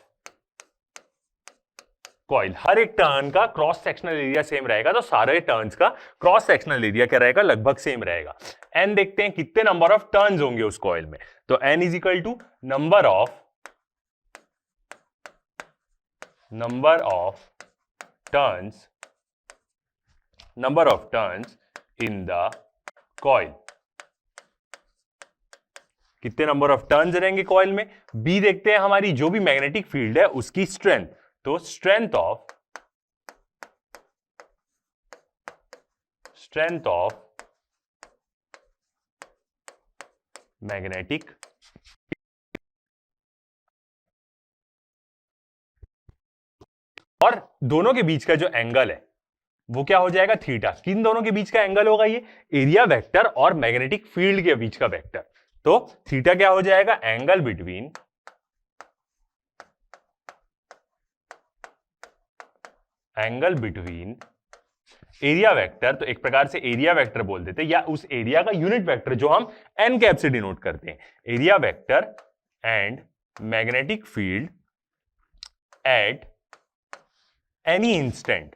coil. हर एक टर्न का क्रॉस सेक्शनल एरिया सेम रहेगा, तो सारे टर्न्स का क्रॉस सेक्शनल एरिया क्या रहेगा, लगभग सेम रहेगा। एन देखते हैं कितने नंबर ऑफ टर्न्स होंगे उस कॉइल में, तो N is equal to number of turns in the coil. कितने नंबर ऑफ टर्न्स रहेंगे कॉइल में। बी देखते हैं हमारी जो भी मैग्नेटिक फील्ड है उसकी स्ट्रेंथ, तो स्ट्रेंथ ऑफ मैग्नेटिक और दोनों के बीच का जो एंगल है वो क्या हो जाएगा, थीटा। किन दोनों के बीच का एंगल होगा, ये एरिया वेक्टर और मैग्नेटिक फील्ड के बीच का वेक्टर, तो थीटा क्या हो जाएगा, एंगल बिटवीन एरिया वेक्टर, तो एक प्रकार से एरिया वेक्टर बोल देते हैं, या उस एरिया का यूनिट वेक्टर जो हम एन कैप से डिनोट करते हैं, area vector and magnetic field at any instant.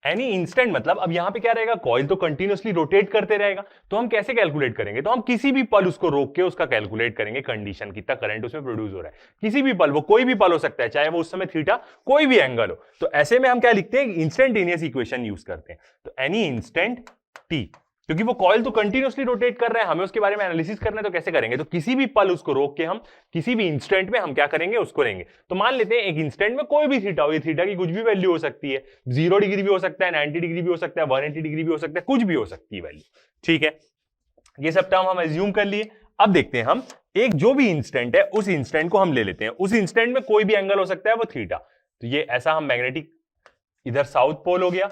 Any instant मतलब अब यहां पे क्या रहेगा, कॉइल तो कंटिन्यूअसली रोटेट करते रहेगा, तो हम कैसे कैलकुलेट करेंगे, तो हम किसी भी पल उसको रोक के उसका कैलकुलेट करेंगे, कंडीशन कितना करंट उसमें प्रोड्यूस हो रहा है, किसी भी पल, वो कोई भी पल हो सकता है, चाहे वो उस समय थीटा कोई भी एंगल हो। तो ऐसे में हम क्या लिखते हैं, इंस्टेंटेनियस इक्वेशन यूज करते हैं, तो एनी इंस्टेंट टी, क्योंकि वो कॉइल तो कंटिन्यूअसली रोटेट कर रहा है, हमें उसके बारे में एनालिसिस करना है, तो कैसे करेंगे, तो किसी भी पल उसको रोक के हम किसी भी इंस्टेंट में हम क्या करेंगे, उसको लेंगे। तो मान लेते हैं एक इंस्टेंट में कोई भी थीटा हो, ये थीटा की कुछ भी वैल्यू हो सकती है, 0 डिग्री भी हो सकता है, 90 डिग्री भी हो सकता है, 180 डिग्री भी हो सकता है, कुछ भी हो सकती है वैल्यू, ठीक है। ये सब टर्म हम एज्यूम कर लिए। अब देखते हैं हम एक जो भी इंस्टेंट है उस इंस्टेंट को हम ले लेते हैं, उस इंस्टेंट में कोई भी एंगल हो सकता है, वो थीटा। तो ये ऐसा हम मैग्नेटिक, इधर साउथ पोल हो गया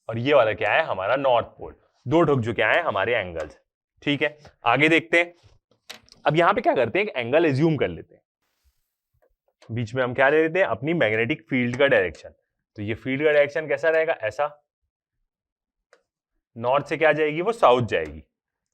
और ये वाला क्या है हमारा नॉर्थ पोल, दो ठोक जो क्या है हमारे एंगल्स, ठीक है। आगे देखते हैं, अब यहां पे क्या करते हैं, एक एंगल एज्यूम कर लेते हैं, बीच में हम क्या ले लेते हैं, अपनी मैग्नेटिक फील्ड का डायरेक्शन। तो ये फील्ड का डायरेक्शन कैसा रहेगा, ऐसा, नॉर्थ से क्या जाएगी, वो साउथ जाएगी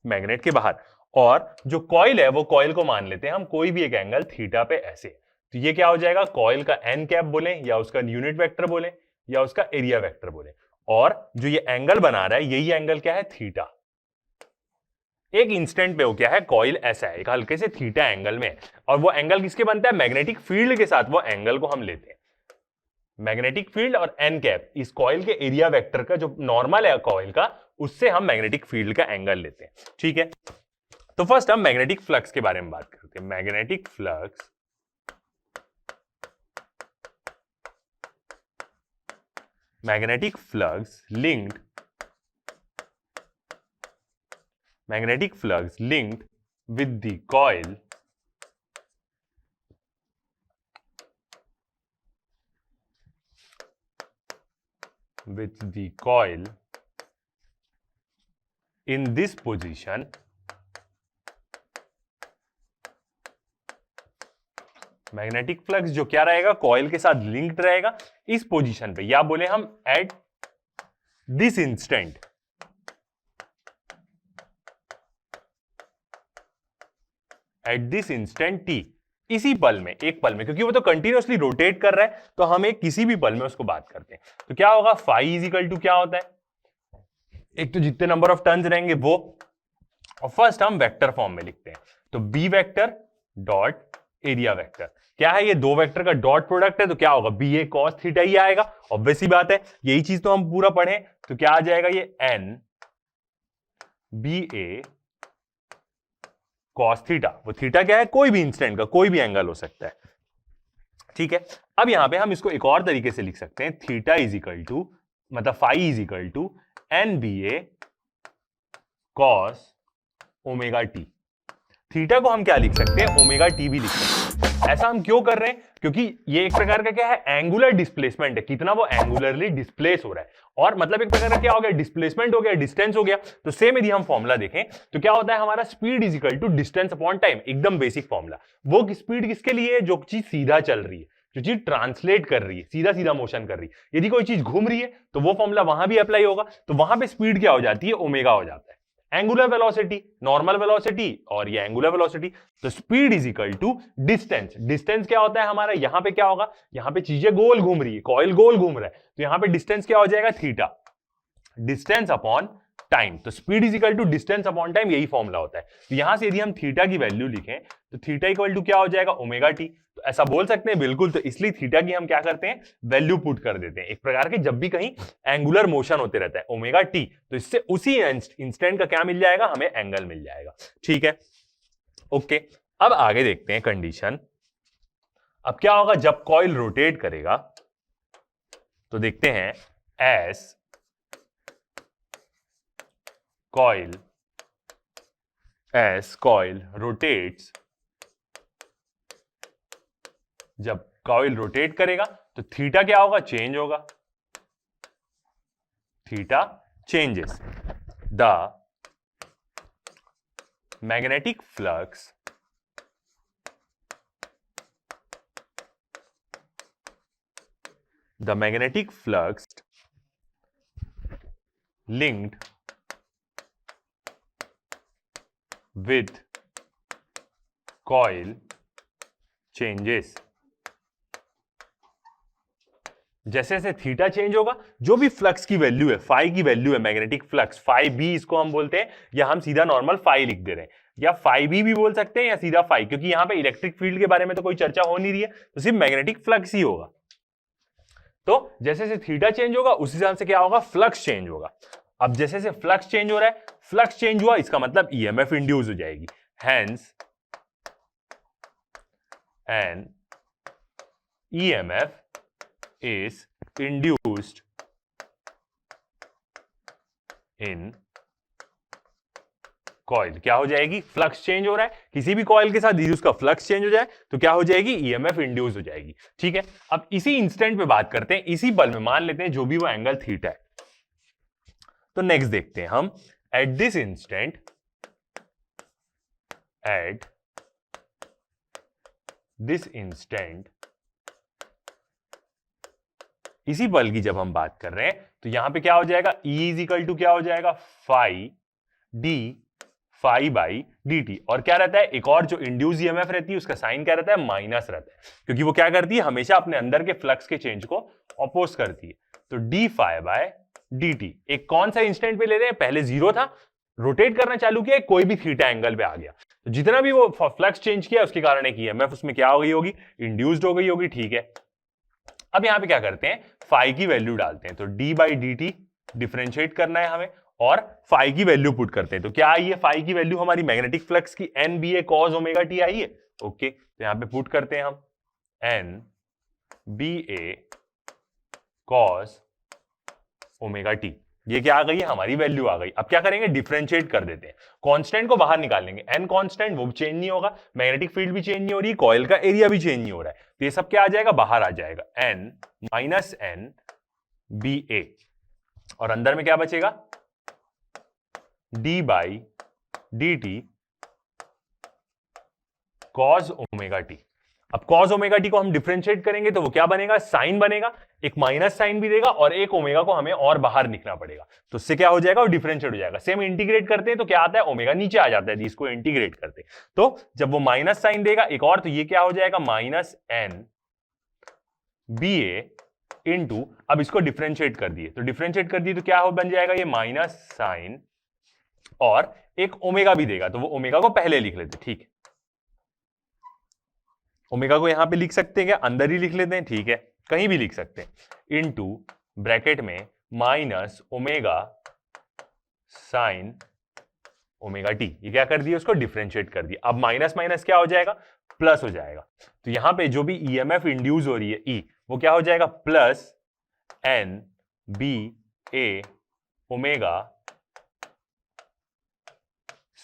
मैग्नेट के बाहर, और जो कॉइल है वो कॉइल को मान लेते हैं हम कोई भी एक एंगल थीटा पे ऐसे। तो ये क्या हो जाएगा, कॉइल का एन कैप बोले, या उसका यूनिट वेक्टर बोले, या उसका एरिया वेक्टर बोले, और जो ये एंगल बना रहा है यही एंगल क्या है, थीटा। एक इंस्टेंट पे वो क्या है, कॉइल ऐसा है, एक हल्के से थीटा एंगल में, और वो एंगल किसके बनता है, मैग्नेटिक फील्ड के साथ वो एंगल को हम लेते हैं। मैग्नेटिक फील्ड और एन कैप इस कॉइल के एरिया वेक्टर का जो नॉर्मल है कॉइल का, उससे हम मैग्नेटिक फील्ड का एंगल लेते हैं, ठीक है। तो फर्स्ट हम मैग्नेटिक फ्लक्स के बारे में बात करते हैं। Magnetic flux linked with the coil in this position magnetic flux जो क्या रहेगा, कॉइल के साथ लिंक्ड रहेगा इस पोजीशन पे, या बोले हम एट दिस इंस्टेंट टी, इसी पल में, एक पल में, क्योंकि वो तो कंटिन्यूअसली रोटेट कर रहा है, तो हम एक किसी भी पल में उसको बात करते हैं। तो क्या होगा, फाई इज इक्वल टू क्या होता है, एक तो जितने नंबर ऑफ टर्न्स रहेंगे वो, और फर्स्ट हम वेक्टर फॉर्म में लिखते हैं, तो B vector dot area vector. क्या है, ये दो वेक्टर का डॉट प्रोडक्ट है, तो क्या होगा, बी ए कॉस थीटा ही आएगा, ऑब्वियस सी बात है, यही चीज तो हम पूरा पढ़े, तो क्या आ जाएगा, ये N B A cos theta, वो थीटा क्या है, कोई भी इंस्टेंट का कोई भी एंगल हो सकता है, ठीक है। अब यहां पे हम इसको एक और तरीके से लिख सकते हैं, थीटा इज इक्वल टू, मतलब phi is equal to NBA cos omega t. Theta को हम क्या लिख सकते हैं, ओमेगा टी भी लिख सकते हैं। ऐसा हम क्यों कर रहे हैं, क्योंकि ये एक प्रकार का क्या है, एंगुलर डिस्प्लेसमेंट है, कितना वो एंगुलरली डिस्प्लेस हो रहा है, और मतलब एक प्रकार का क्या हो गया, डिस्प्लेसमेंट हो गया, डिस्टेंस हो गया। तो सेम यदि हम फॉर्मूला देखें तो क्या होता है हमारा, speed is equal to distance upon time, एकदम बेसिक फॉर्मूला। वो स्पीड किसके लिए है, जो चीज सीधा चल रही है, जो चीज ट्रांसलेट कर रही है, सीधा सीधा मोशन कर रही है। यदि कोई चीज घूम रही है तो वो फॉर्मूला वहां भी अप्लाई होगा, तो वहां पे स्पीड क्या हो जाती है, ओमेगा हो जाता है। एंगुलर वेलोसिटी, नॉर्मल वेलोसिटी और ये एंगुलर वेलोसिटी, तो speed is equal to distance. Distance क्या होता है हमारा, यहां पे क्या होगा, यहां पे चीजें गोल घूम रही है, कॉइल गोल घूम रहा है, तो यहां पे डिस्टेंस क्या हो जाएगा, थीटा, डिस्टेंस अपॉन टाइम। तो speed is equal to distance upon time, यही फॉर्मूला होता है। तो यहां से यदि हम थीटा की वैल्यू लिखें तो थीटा इक्वल टू क्या हो जाएगा, ओमेगा टी। तो ऐसा बोल सकते हैं बिल्कुल, तो इसलिए थीटा की हम क्या करते हैं, वैल्यू पुट कर देते हैं। एक प्रकार के जब भी कहीं एंगुलर मोशन होते रहता है, ओमेगा टी, तो इससे उसी इंस्टेंट का क्या मिल जाएगा, हमें एंगल मिल जाएगा, ठीक है, ओके। अब आगे देखते हैं कंडीशन। अब क्या होगा जब कॉइल रोटेट करेगा, तो देखते हैं, एस coil rotates, जब कॉइल रोटेट करेगा तो थीटा क्या होगा, चेंज होगा, theta changes, the magnetic flux linked with coil changes। जैसे जैसे थीटा चेंज होगा, जो भी फ्लक्स की वैल्यू है, फाई की वैल्यू है, मैग्नेटिक फ्लक्स फाई बी इसको हम बोलते हैं, या हम सीधा नॉर्मल फाई लिख दे रहे हैं, या फाई बी भी बोल सकते हैं, या सीधा फाई, क्योंकि यहां पे इलेक्ट्रिक फील्ड के बारे में तो कोई चर्चा हो नहीं रही है, तो सिर्फ मैग्नेटिक फ्लक्स ही होगा। तो जैसे जैसे थीटा चेंज होगा उस हिसाब से क्या होगा, फ्लक्स चेंज होगा। अब जैसे जैसे फ्लक्स चेंज हो रहा है, फ्लक्स चेंज हुआ, इसका मतलब ईएमएफ इंड्यूस हो जाएगी, hence an EMF is induced in coil. क्या हो जाएगी, फ्लक्स चेंज हो रहा है, किसी भी कॉइल के साथ यदि उसका फ्लक्स चेंज हो जाए तो क्या हो जाएगी, ईएमएफ इंड्यूस हो जाएगी, ठीक है। अब इसी इंस्टेंट पे बात करते हैं, इसी पल में मान लेते हैं जो भी वो एंगल थीटा है। तो नेक्स्ट देखते हैं हम, एट दिस इंस्टेंट, इसी पल की जब हम बात कर रहे हैं तो यहां पे क्या हो जाएगा, E इज इक्वल टू क्या हो जाएगा, phi d phi by d t. और क्या रहता है, एक और जो इंड्यूस ईएमएफ रहती है उसका साइन क्या रहता है, माइनस रहता है, क्योंकि वो क्या करती है, हमेशा अपने अंदर के फ्लक्स के चेंज को अपोज करती है। तो d phi by d t, एक कौन सा इंस्टेंट पे ले रहे हैं, पहले जीरो था, रोटेट करना चालू किया, कोई भी थीटा एंगल पे आ गया, तो जितना भी वो फ्लक्स चेंज किया उसके कारण एक ईएमएफ उसमें क्या हो गई होगी, इंड्यूस्ड हो गई होगी, ठीक है। अब यहां पे क्या करते हैं, फाई की वैल्यू डालते हैं, तो D by d T differentiate करना है हमें, और फाई की वैल्यू पुट करते हैं। तो क्या आई है फाई की वैल्यू हमारी, मैग्नेटिक फ्लक्स की, N B A cos omega t आई है, ओके। तो यहां पे पुट करते हैं हम, N B A cos omega t, ये क्या आ गई है, हमारी वैल्यू आ गई। अब क्या करेंगे, डिफरेंशिएट कर देते हैं, कांस्टेंट को बाहर निकाल लेंगे, एन कांस्टेंट वो चेंज नहीं होगा, मैग्नेटिक फील्ड भी चेंज नहीं हो रही, कॉइल का एरिया भी चेंज नहीं हो रहा है, तो ये सब क्या आ जाएगा, बाहर आ जाएगा, एन माइनस एन बी ए, और अंदर में क्या बचेगा, D by d T cos omega T. अब कॉस ओमेगा टी को हम डिफरेंशिएट करेंगे तो वो क्या बनेगा, साइन बनेगा, एक माइनस साइन भी देगा और एक ओमेगा को हमें और बाहर निकलना पड़ेगा, तो उससे क्या हो जाएगा, वो डिफरेंशिएट हो जाएगा। सेम इंटीग्रेट करते हैं तो क्या आता है, ओमेगा नीचे आ जाता है, इसको इंटीग्रेट करते हैं तो जब वो माइनस साइन देगा एक और, तो ये क्या हो जाएगा, माइनस एन बी ए इंटू, अब इसको डिफरेंशिएट कर दिए, तो डिफरेंशिएट कर दिए तो क्या हो बन जाएगा, ये माइनस साइन और एक ओमेगा भी देगा, तो वो ओमेगा को पहले लिख लेते, ठीक है, ओमेगा को यहां पे लिख सकते हैं क्या, अंदर ही लिख लेते हैं, ठीक है, कहीं भी लिख सकते हैं, इनटू ब्रैकेट में minus omega sine omega t. ये क्या कर दिया, उसको डिफरेंशिएट कर दिया। अब माइनस माइनस क्या हो जाएगा, प्लस हो जाएगा। तो यहां पे जो भी ईएमएफ इंड्यूस हो रही है ई, वो क्या हो जाएगा, plus N B A omega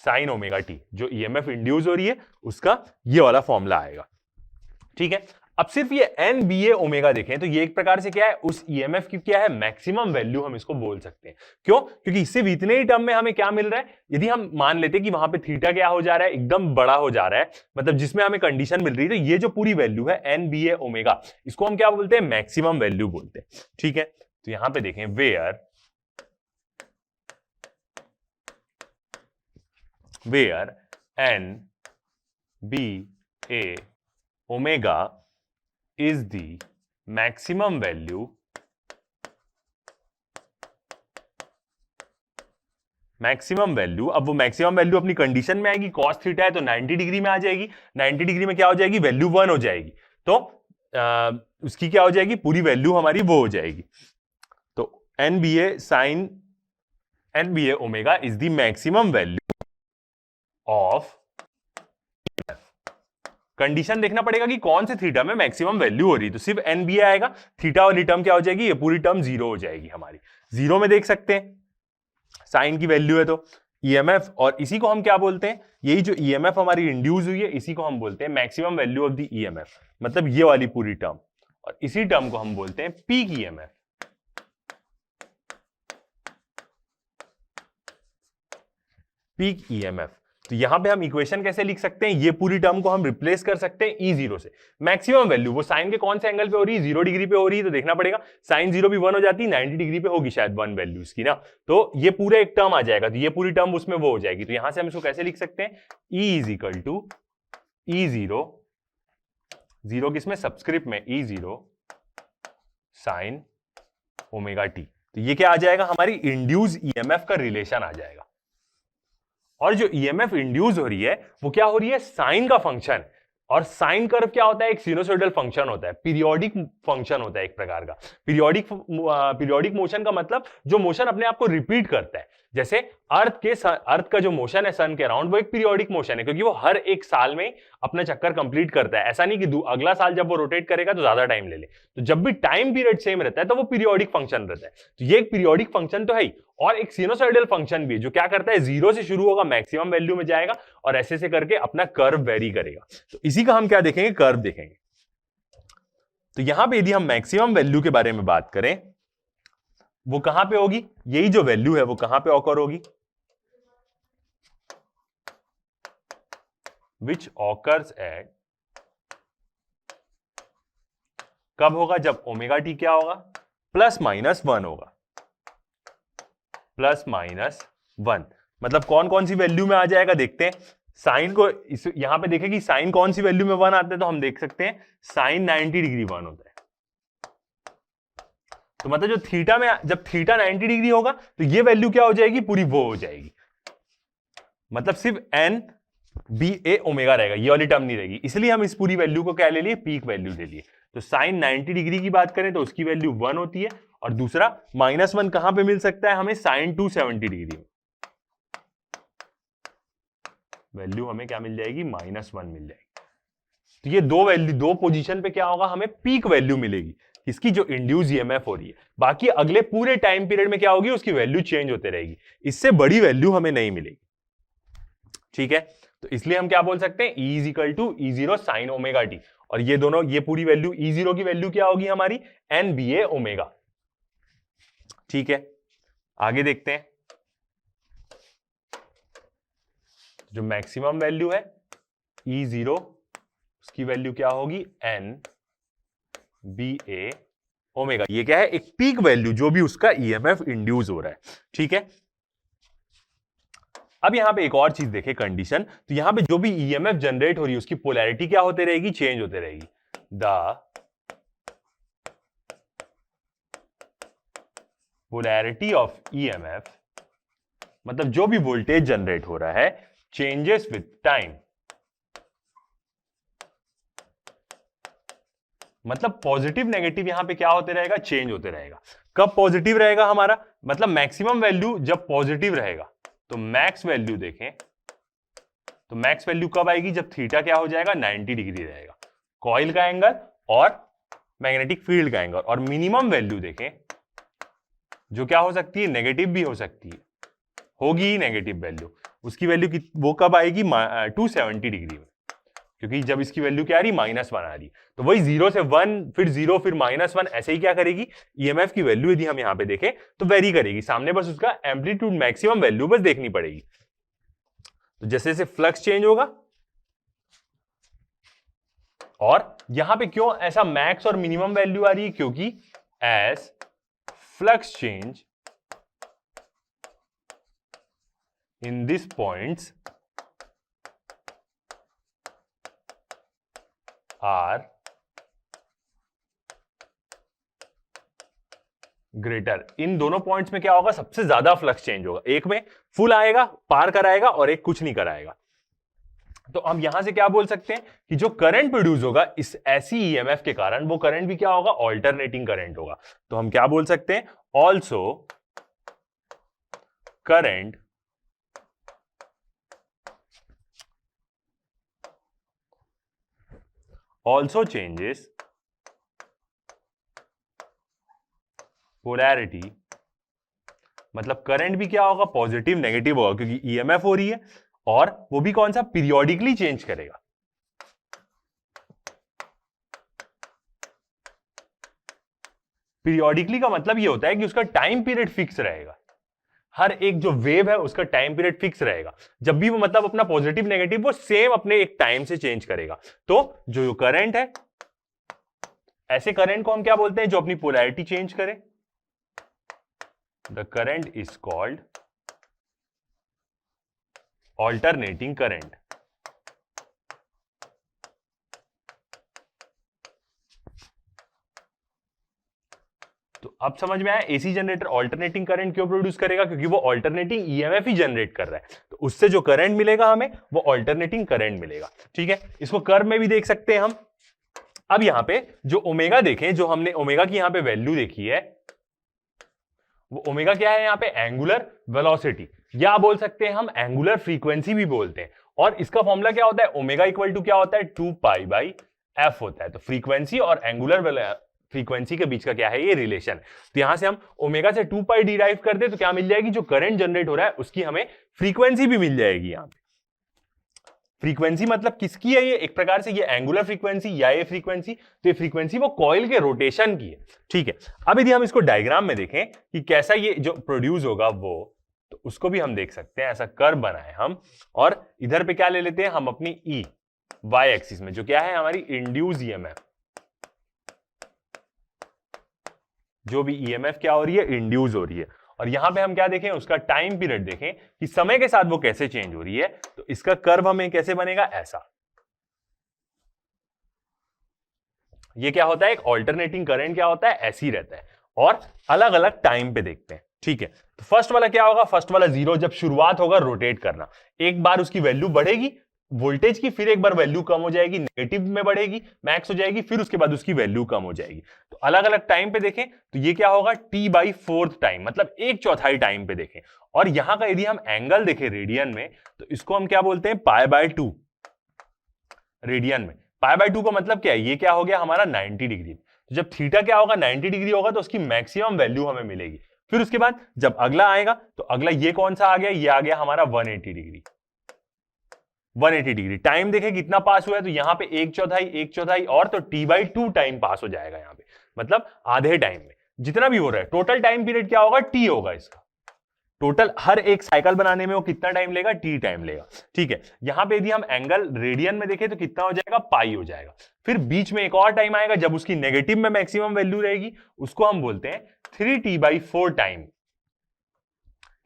sine omega T. जो ईएमएफ इंड्यूस हो रही है उसका ये वाला फॉर्मूला आएगा। ठीक है, अब सिर्फ ये एन बी ए ओमेगा देखें तो ये एक प्रकार से क्या है, उस ईएमएफ की क्या है, मैक्सिमम वैल्यू हम इसको बोल सकते हैं। क्यों, क्योंकि इससे इतने ही टर्म में हमें क्या मिल रहा है, यदि हम मान लेते हैं कि वहां पे थीटा क्या हो जा रहा है, एकदम बड़ा हो जा रहा है, मतलब जिसमें हमें कंडीशन मिल रही है, तो ये जो पूरी वैल्यू है एन बी ए ओमेगा, इसको हम क्या बोलते हैं, मैक्सिमम वैल्यू बोलते हैं। ठीक है, तो यहां पे देखें, where N B A omega is the maximum value अब वो मैक्सिमम वैल्यू अपनी कंडीशन में आएगी, cos थीटा है तो 90 डिग्री में आ जाएगी, 90 डिग्री में क्या हो जाएगी, वैल्यू 1 हो जाएगी, तो उसकी क्या हो जाएगी, पूरी वैल्यू हमारी वो हो जाएगी। तो NBA sin NBA omega is the maximum value of, condition देखना पड़ेगा कि कौन से थीटा में मैक्सिमम वैल्यू हो रही है, तो सिर्फ एनबीए आएगा, थीटा वाली टर्म क्या हो जाएगी, ये पूरी टर्म जीरो हो जाएगी हमारी। जीरो में देख सकते हैं साइन की वैल्यू है तो ईएमएफ, और इसी को हम क्या बोलते हैं, यही जो ईएमएफ हमारी इंड्यूस हुई है इसी को हम बोलते हैं maximum value of the EMF, मतलब ये वाली पूरी टर्म, और इसी टर्म को हम बोलते हैं पीक ईएमएफ। Peak EMF. तो यहां पे हम इक्वेशन कैसे लिख सकते हैं, ये पूरी टर्म को हम रिप्लेस कर सकते हैं E0 से। मैक्सिमम वैल्यू वो साइन के कौन से एंगल पे हो रही है, 0 डिग्री पे हो रही है, तो देखना पड़ेगा साइन 0 भी 1 हो जाती है, 90 डिग्री पे होगी शायद 1 वैल्यू इसकी ना, तो ये पूरा एक टर्म आ जाएगा, तो ये पूरी टर्म उसमें वो हो जाएगी। तो यहां से हम इसको कैसे लिख सकते हैं, E is equal to E0, zero किसमें, सबस्क्रिप्ट में, E0 साइन ओमेगा टी। तो ये क्या आ जाएगा, हमारी इंड्यूस ईएमएफ का रिलेशन आ जाएगा। और जो ईएमएफ इंड्यूस हो रही है वो क्या हो रही है, साइन का फंक्शन, और साइन कर्व क्या होता है, एक सिनुसोइडल फंक्शन होता है, पीरियोडिक फंक्शन होता है एक प्रकार का। पीरियोडिक मोशन का मतलब जो मोशन अपने आप को रिपीट करता है, जैसे अर्थ का जो मोशन है सन के अराउंड, वो एक पीरियोडिक मोशन है, क्योंकि वो हर एक साल में अपना चक्कर कंप्लीट करता है। ऐसा नहीं कि अगला साल जब वो रोटेट करेगा तो ज्यादा टाइम ले ले, तो जब भी टाइम पीरियड सेम रहता है तो वो पीरियोडिक फंक्शन रहता है। तो ये एक पीरियोडिक फंक्शन तो है ही, और एक सिनुसोइडल फंक्शन भी, जो क्या करता है, जीरो से शुरू होगा, मैक्सिमम वैल्यू में जाएगा, और ऐसे से करके अपना कर्व वेरी करेगा। तो इसी का हम क्या देखेंगे, कर्व देखेंगे। तो यहां पे यदि हम मैक्सिमम वैल्यू के बारे में बात करें, वो कहां पे होगी, यही जो वैल्यू है वो कहां पे ऑकर होगी, विच ऑकर्स एट, कब होगा, जब ओमेगा टी क्या होगा, प्लस माइनस 1 होगा, प्लस माइनस 1, मतलब कौन कौन सी वैल्यू में आ जाएगा देखते हैं। साइन को यहां पे देखें कि साइन कौन सी वैल्यू में 1 आता है, तो हम देख सकते हैं साइन 90 डिग्री 1 होता है। तो मतलब जो थीटा में, जब थीटा 90 डिग्री होगा तो ये वैल्यू क्या हो जाएगी, पूरी वो हो जाएगी, मतलब सिर्फ एन बी ए ओमेगा रहेगा, ये वाली टर्म नहीं रहेगी। इसलिए हम इस पूरी वैल्यू को क्या ले लिए, पीक वैल्यू ले लिए। तो साइन 90 डिग्री की बात करें तो उसकी वैल्यू 1 होती है, और दूसरा -1 कहां पे मिल सकता है हमें, साइन 270 डिग्री में वैल्यू हमें क्या मिल जाएगी, -1 मिल जाएगी। तो ये दो वैल्यू, दो पोजीशन पे क्या होगा, हमें पीक वैल्यू मिलेगी, इसकी जो इंड्यूस ईएमएफ हो रही है। बाकी अगले पूरे टाइम पीरियड में क्या होगी, उसकी वैल्यू चेंज होते रहेगी, इससे बड़ी वैल्यू हमें नहीं मिलेगी। ठीक है, तो इसलिए हम क्या बोल सकते हैं, E is equal to E0 sine omega t, और ये दोनों, ये पूरी वैल्यू E0 की वैल्यू क्या होगी हमारी, NBA ओमेगा। ठीक है, आगे देखते हैं। जो मैक्सिमम वैल्यू है E0, उसकी वैल्यू क्या होगी, NBA ओमेगा। ये क्या है, एक पीक वैल्यू, जो भी उसका ईएमएफ इंड्यूस हो रहा है। ठीक है, अब यहां पे एक और चीज देखें, कंडीशन। तो यहां पे जो भी ईएमएफ जनरेट हो रही है उसकी पोलैरिटी क्या होते रहेगी, चेंज होते रहेगी। द पोलैरिटी ऑफ ईएमएफ, मतलब जो भी वोल्टेज जनरेट हो रहा है, चेंजेस विथ टाइम, मतलब पॉजिटिव नेगेटिव यहां पे क्या होते रहेगा, चेंज होते रहेगा। कब पॉजिटिव रहेगा हमारा, मतलब मैक्सिमम वैल्यू जब पॉजिटिव रहेगा, तो मैक्स वैल्यू देखें तो मैक्स वैल्यू कब आएगी? जब थीटा क्या हो जाएगा? 90 डिग्री रहेगा, कॉइल का एंगल और मैग्नेटिक फील्ड का एंगल। और मिनिमम वैल्यू देखें जो क्या हो सकती है? नेगेटिव भी हो सकती है, होगी ही नेगेटिव वैल्यू। उसकी वैल्यू वो कब आएगी? 270 डिग्री में, क्योंकि जब इसकी वैल्यू क्या आ रही? -1 आ रही। तो वही 0 से 1 फिर 0 फिर -1 ऐसे ही क्या करेगी? ईएमएफ की वैल्यू यदि हम यहां पे देखें तो वेरी करेगी, सामने बस उसका एम्पलीट्यूड मैक्सिमम वैल्यू बस देखनी पड़ेगी। तो जैसे जैसे फ्लक्स चेंज होगा, और यहां पे क्यों ऐसा मैक्स और मिनिमम वैल्यू आ रही है? क्योंकि as flux change in this points are greater. इन दोनों पॉइंट्स में क्या होगा? सबसे ज्यादा फ्लक्स चेंज होगा। एक में फुल आएगा, पार कराएगा, और एक कुछ नहीं कराएगा। तो हम यहां से क्या बोल सकते हैं कि जो करंट प्रोड्यूस होगा इस ऐसी ईएमएफ के कारण, वो करंट भी क्या होगा? ऑल्टरनेटिंग करंट होगा। तो हम क्या बोल सकते हैं? Also current also changes polarity, मतलब करंट भी क्या होगा? पॉजिटिव नेगेटिव होगा, क्योंकि ईएमएफ हो रही है, और वो भी कौन सा? पीरियोडिकली चेंज करेगा। पीरियोडिकली का मतलब ये होता है कि उसका टाइम पीरियड फिक्स रहेगा। हर एक जो वेव है उसका टाइम पीरियड फिक्स रहेगा। जब भी वो मतलब अपना पॉजिटिव नेगेटिव वो सेम अपने एक टाइम से चेंज करेगा। तो जो करंट है, ऐसे करंट को हम क्या बोलते हैं? जो अपनी पोलैरिटी चेंज करे। The current is called alternating current. तो अब समझ में आया एसी जनरेटर ऑल्टरनेटिंग करंट क्यों प्रोड्यूस करेगा? क्योंकि वो ऑल्टरनेटिंग ईएमएफ ही जनरेट कर रहा है, तो उससे जो करंट मिलेगा हमें वो ऑल्टरनेटिंग करंट मिलेगा। ठीक है, इसको कर्व में भी देख सकते हैं हम। अब यहां पे जो ओमेगा देखें, जो हमने ओमेगा की यहां पे वैल्यू देखी है, वो ओमेगा क्या है? यहां पे एंगुलर वेलोसिटी, या बोल सकते हैं हम एंगुलर फ्रीक्वेंसी भी बोलते हैं। और इसका फॉर्मूला क्या होता है? ओमेगा इक्वल टू क्या होता है? 2π/f होता है। तो फ्रीक्वेंसी और एंगुलर फ्रीक्वेंसी के बीच का क्या है? ये रिलेशन। तो यहां से हम ओमेगा से 2π डिराइव कर दे तो क्या मिल जाएगी? जो करंट जनरेट हो रहा है उसकी हमें फ्रीक्वेंसी भी मिल जाएगी। यहां पे फ्रीक्वेंसी मतलब किसकी है? ये एक प्रकार से ये एंगुलर फ्रीक्वेंसी या ये फ्रीक्वेंसी, तो ये फ्रीक्वेंसी वो कॉइल के रोटेशन की है। ठीक है, अब यदि हम इसको डायग्राम में देखें कि कैसा ये जो प्रोड्यूस होगा वो, तो उसको भी हम देख सकते हैं। ऐसा कर्व बनाए हम, और इधर पे क्या ले लेते हैं हम? अपनी ई वाई एक्सिस में, जो क्या है? हमारी इंड्यूस ईएमएफ। जो भी ईएमएफ क्या हो रही है? इंड्यूस हो रही है। और यहां पे हम क्या देखें? उसका टाइम पीरियड देखें कि समय के साथ वो कैसे चेंज हो रही है। तो इसका कर्व हमें कैसे बनेगा? ऐसा। ये क्या होता है? एक ऑल्टरनेटिंग करंट क्या होता है? ऐसी रहता है, और अलग अलग टाइम पे देखते हैं। ठीक है, तो फर्स्ट वाला क्या होगा? फर्स्ट वाला 0, जब शुरुआत होगा रोटेट करना, एक बार उसकी वैल्यू बढ़ेगी वोल्टेज की, फिर एक बार वैल्यू कम हो जाएगी, नेगेटिव में बढ़ेगी, मैक्स हो जाएगी, फिर उसके बाद उसकी वैल्यू कम हो जाएगी। तो अलग अलग टाइम पे देखें तो ये क्या होगा? t/4 टाइम, मतलब 1/4 टाइम पे देखें। और यहां का यदि हम एंगल देखें रेडियन में, तो इसको हम क्या बोलते हैं? π/2 रेडियन में। π/2 का मतलब क्या है? ये क्या हो गया हमारा? 90 डिग्री। तो जब थीटा क्या होगा? 90 डिग्री होगा, तो उसकी मैक्सिमम वैल्यू हमें मिलेगी। फिर उसके बाद जब अगला आएगा, तो अगला ये कौन सा आ गया? ये आ गया हमारा 180 डिग्री। 180 डिग्री टाइम देखें कितना पास हुआ है? तो यहां पे 1/4 और, तो t/2 टाइम पास हो जाएगा यहां पे, मतलब आधे टाइम में जितना भी हो रहा है। टोटल टाइम पीरियड क्या होगा? t होगा इसका। टोटल हर एक साइकिल बनाने में वो कितना टाइम लेगा? t टाइम लेगा। ठीक है, यहां पे यदि हम एंगल रेडियन में देखें तो कितना हो जाएगा? पाई हो जाएगा। फिर बीच में एक और टाइम आएगा जब उसकी नेगेटिव में मैक्सिमम वैल्यू रहेगी, उसको हम बोलते हैं 3t/4 टाइम।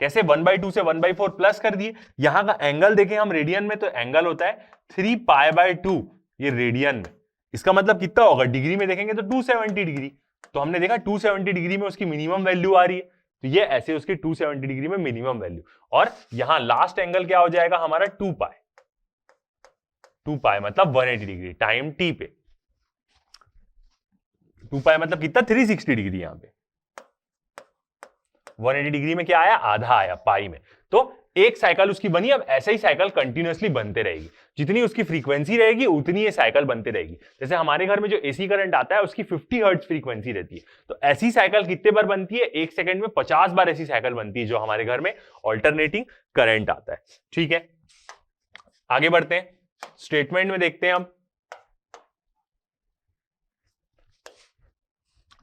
कैसे? 1/2 से 1/4 प्लस कर दिए। यहां का एंगल देखें हम रेडियन में, तो एंगल होता है 3π/2 ये रेडियन में। इसका मतलब कितना होगा? डिग्री में देखेंगे तो 270 डिग्री। तो हमने देखा 270 डिग्री में उसकी मिनिमम वैल्यू आ रही है, तो ये ऐसे उसकी 270 डिग्री में मिनिमम वैल्यू। और यहां लास्ट एंगल क्या हो जाएगा हमारा? 2π। 2π मतलब 180 डिग्री टाइम t पे। 2π मतलब कितना? 360 डिग्री। यहां पे 180 डिग्री में क्या आया? आधा आया पाई में। तो एक साइकिल उसकी बनी, अब ऐसे ही साइकिल कंटिन्यूअसली बनते रहेगी, जितनी उसकी फ्रीक्वेंसी रहेगी उतनी ये साइकिल बनते रहेगी। जैसे हमारे घर में जो एसी करंट आता है उसकी 50 हर्ट्ज फ्रीक्वेंसी रहती है, तो ऐसी साइकिल कितने बार बनती है, एक सेकंड में 50 बार ऐसी साइकिल बनती है जो हमारे घर में ऑल्टरनेटिंग करंट आता है। ठीक है, आगे बढ़ते हैं, स्टेटमेंट में देखते हैं हम।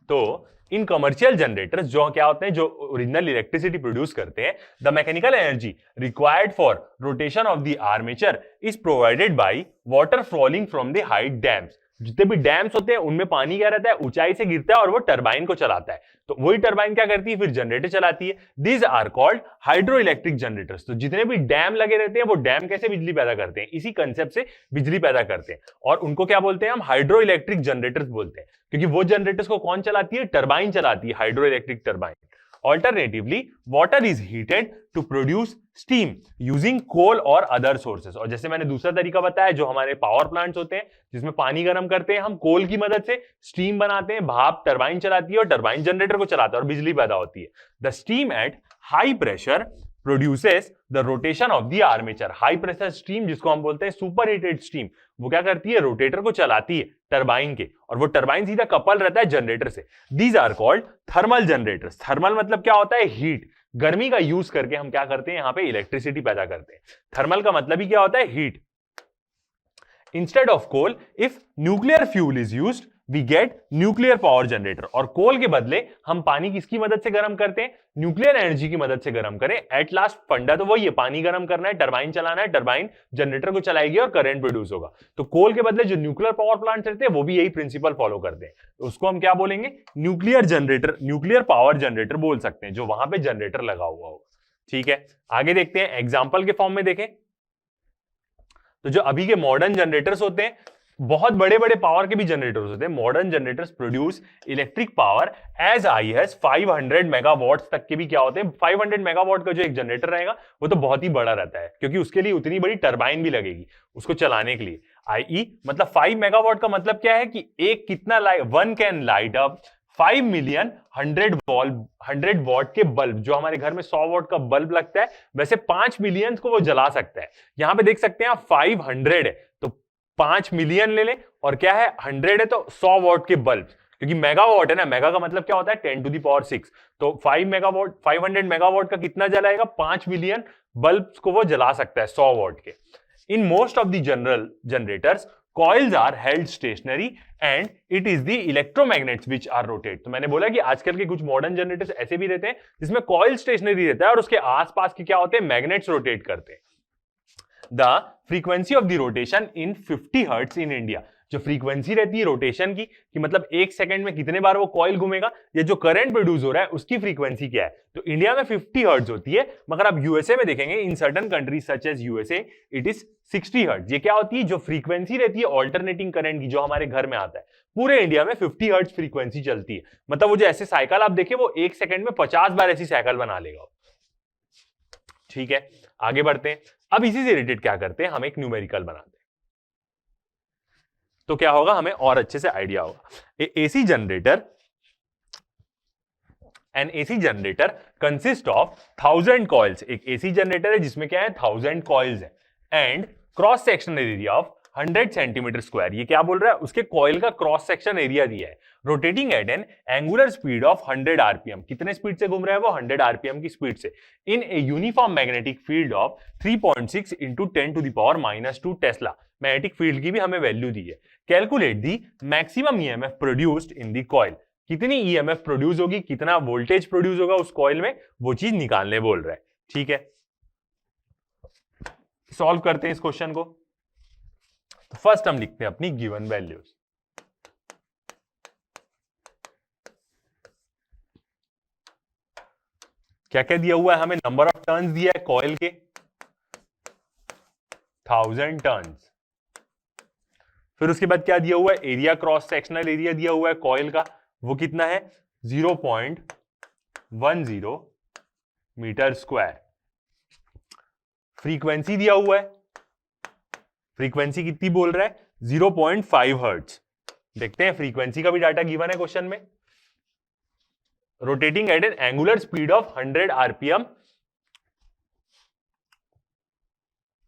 तो इन कमर्शियल जनरेटर्स जो क्या होते हैं, जो ओरिजिनल इलेक्ट्रिसिटी प्रोड्यूस करते हैं, the mechanical energy required for rotation of the armature is provided by water falling from the height dams. जितने भी डैम्स होते हैं उनमें पानी क्या रहता है, ऊंचाई से गिरता है और वो टरबाइन को चलाता है, तो वही टरबाइन क्या करती है, फिर जनरेटर चलाती है। These are called hydro electric generators. तो जितने भी डैम लगे रहते हैं वो डैम कैसे बिजली पैदा करते हैं, इसी कंसेप्ट से बिजली पैदा करते हैं, और उनको क्या बोलते हैं हम, हाइड्रो इलेक्ट्रिक जनरेटर्स बोलते हैं, क्योंकि वो जनरेटर्स को कौन चलाती है, टरबाइन चलाती है, hydro electric turbine. Alternatively, water is heated to produce steam using coal or other sources। और जैसे मैंने दूसरा तरीका बताया, जो हमारे पावर प्लांट्स होते हैं जिसमें पानी गर्म करते हैं हम, कोल की मदद से स्टीम बनाते हैं, भाप टरबाइन चलाती है और टरबाइन जनरेटर को चलाता है और बिजली पैदा होती है। The steam at high pressure produces the rotation of the armature. High pressure steam, जिसको हम बोलते हैं सुपर हीटेड स्टीम, वो क्या करती है, रोटेटर को चलाती है टरबाइन के, और वो टरबाइन सीधा कपल रहता है जनरेटर से। These are called thermal generators. Thermal मतलब क्या होता है, हीट, गर्मी का यूज करके हम क्या करते हैं, यहां पे इलेक्ट्रिसिटी पैदा करते हैं। थर्मल का मतलब ही क्या होता है, heat. Instead of coal, if nuclear fuel is used we get nuclear power generator. और कोल के बदले हम पानी किसकी मदद से गर्म करते हैं, न्यूक्लियर एनर्जी की मदद से गर्म करें। एट लास्ट फंडा तो वही है, पानी गर्म करना है, टरबाइन चलाना है, टरबाइन जनरेटर को चलाएगी और करंट प्रोड्यूस होगा। तो कोल के बदले जो न्यूक्लियर पावर प्लांट रहते हैं वो भी यही प्रिंसिपल फॉलो करते हैं, तो उसको हम क्या बोलेंगे, nuclear generator, nuclear power generator बोल सकते हैं, जो वहां पे जनरेटर लगा हुआ होगा। ठीक है, आगे देखते हैं, एग्जाम्पल के फॉर्म में देखें तो जो अभी के मॉडर्न जनरेटर्स होते हैं, बहुत बड़े बड़े पावर के भी जनरेटर्स होते हैं। Modern generators produce electric power as high as 500 megawatt तक के भी क्या होते हैं। 500 मेगावाट का जो एक जनरेटर रहेगा वो तो बहुत ही बड़ा रहता है, क्योंकि उसके लिए उतनी बड़ी टरबाइन भी लगेगी उसको चलाने के लिए। आई मतलब 5 मेगावाट का मतलब क्या है कि एक कितना light, one can light up 5 million 100 what के बल्ब। जो हमारे घर में 100 वॉट का बल्ब लगता है, वैसे 5 मिलियन को वो जला सकता है। यहां पे देख सकते हैं आप 500 है तो 5 मिलियन ले लें, और क्या है 100 है तो 100 वॉट के बल्ब, क्योंकि मेगावाट है ना, मेगा का मतलब क्या होता है 10 टू द पावर 6। तो 500 मेगावाट का कितना जलाएगा, 5 मिलियन बल्ब को वो जला सकता है 100 वॉट के। In most of the general generators coils are held stationary and it is the electromagnets which are rotate। तो मैंने बोला कि आजकल के कुछ मॉडर्न जनरेटर्स ऐसे भी रहते हैं जिसमें कॉइल स्टेशनरी रहता है और उसके आसपास के क्या होते हैं, मैग्नेट्स रोटेट करते हैं। The frequency of the rotation in 50 hertz in India. जो फ्रीक्वेंसी रहती है रोटेशन की, कि मतलब एक सेकंड में कितने बार वो कॉइल घूमेगा, या जो करंट प्रोड्यूस हो रहा है उसकी फ्रीक्वेंसी क्या है, तो इंडिया में 50 हर्ट्ज होती है। मगर आप यूएसए में देखेंगे, in certain countries such as USA, it is 60 hertz. ये क्या होती है, जो फ्रीक्वेंसी रहती है ऑल्टरनेटिंग करंट की, जो हमारे घर में आता है, पूरे इंडिया में 50 हर्ट्ज फ्रीक्वेंसी चलती है। मतलब वो जो ऐसे साइकिल आप देखें, वो एक सेकंड में 50 बार ऐसी साइकिल बना लेगा। ठीक है, आगे बढ़ते हैं। अब इसी से रिलेटेड क्या करते हैं, हम एक न्यूमेरिकल बनाते हैं, तो क्या होगा, हमें और अच्छे से आइडिया होगा। AC generator, N AC generator consist of 1000 coils. एक एसी जनरेटर है जिसमें क्या है, 1000 कॉइल्स है, and cross sectional area of 100 centimetre square. ये क्या बोल रहा है, उसके कॉइल का क्रॉस सेक्शन एरिया दिया है। Rotating at N angular speed of 100 RPM. कितने स्पीड से घूम रहा है वो, 100 आरपीएम की स्पीड से। In a uniform magnetic field of 3.6 into 10 to the power -2 tesla. Magnetic field की भी हमें वैल्यू दी है। Calculate the maximum EMF produced in the coil. कितनी ईएमएफ प्रोड्यूस होगी, कितना वोल्टेज प्रोड्यूस होगा उस कॉइल में, वो चीज निकालने बोल रहा है। ठीक है, सॉल्व करते हैं इस क्वेश्चन को। तो फर्स्ट हम लिखते हैं अपनी गिवन वैल्यूज। क्या क्या दिया हुआ है हमें, नंबर ऑफ टर्न्स दिया है कॉइल के 1000 टर्न्स। फिर उसके बाद क्या दिया हुआ है, एरिया, क्रॉस सेक्शनल एरिया दिया हुआ है कॉइल का, वो कितना है 0.10 मीटर स्क्वायर। फ्रीक्वेंसी दिया हुआ है, फ्रीक्वेंसी कितनी बोल रहा है 0.5 हर्ट्ज। देखते हैं, फ्रीक्वेंसी का भी डाटा गिवन है क्वेश्चन में। Rotating at N angular speed of 100 RPM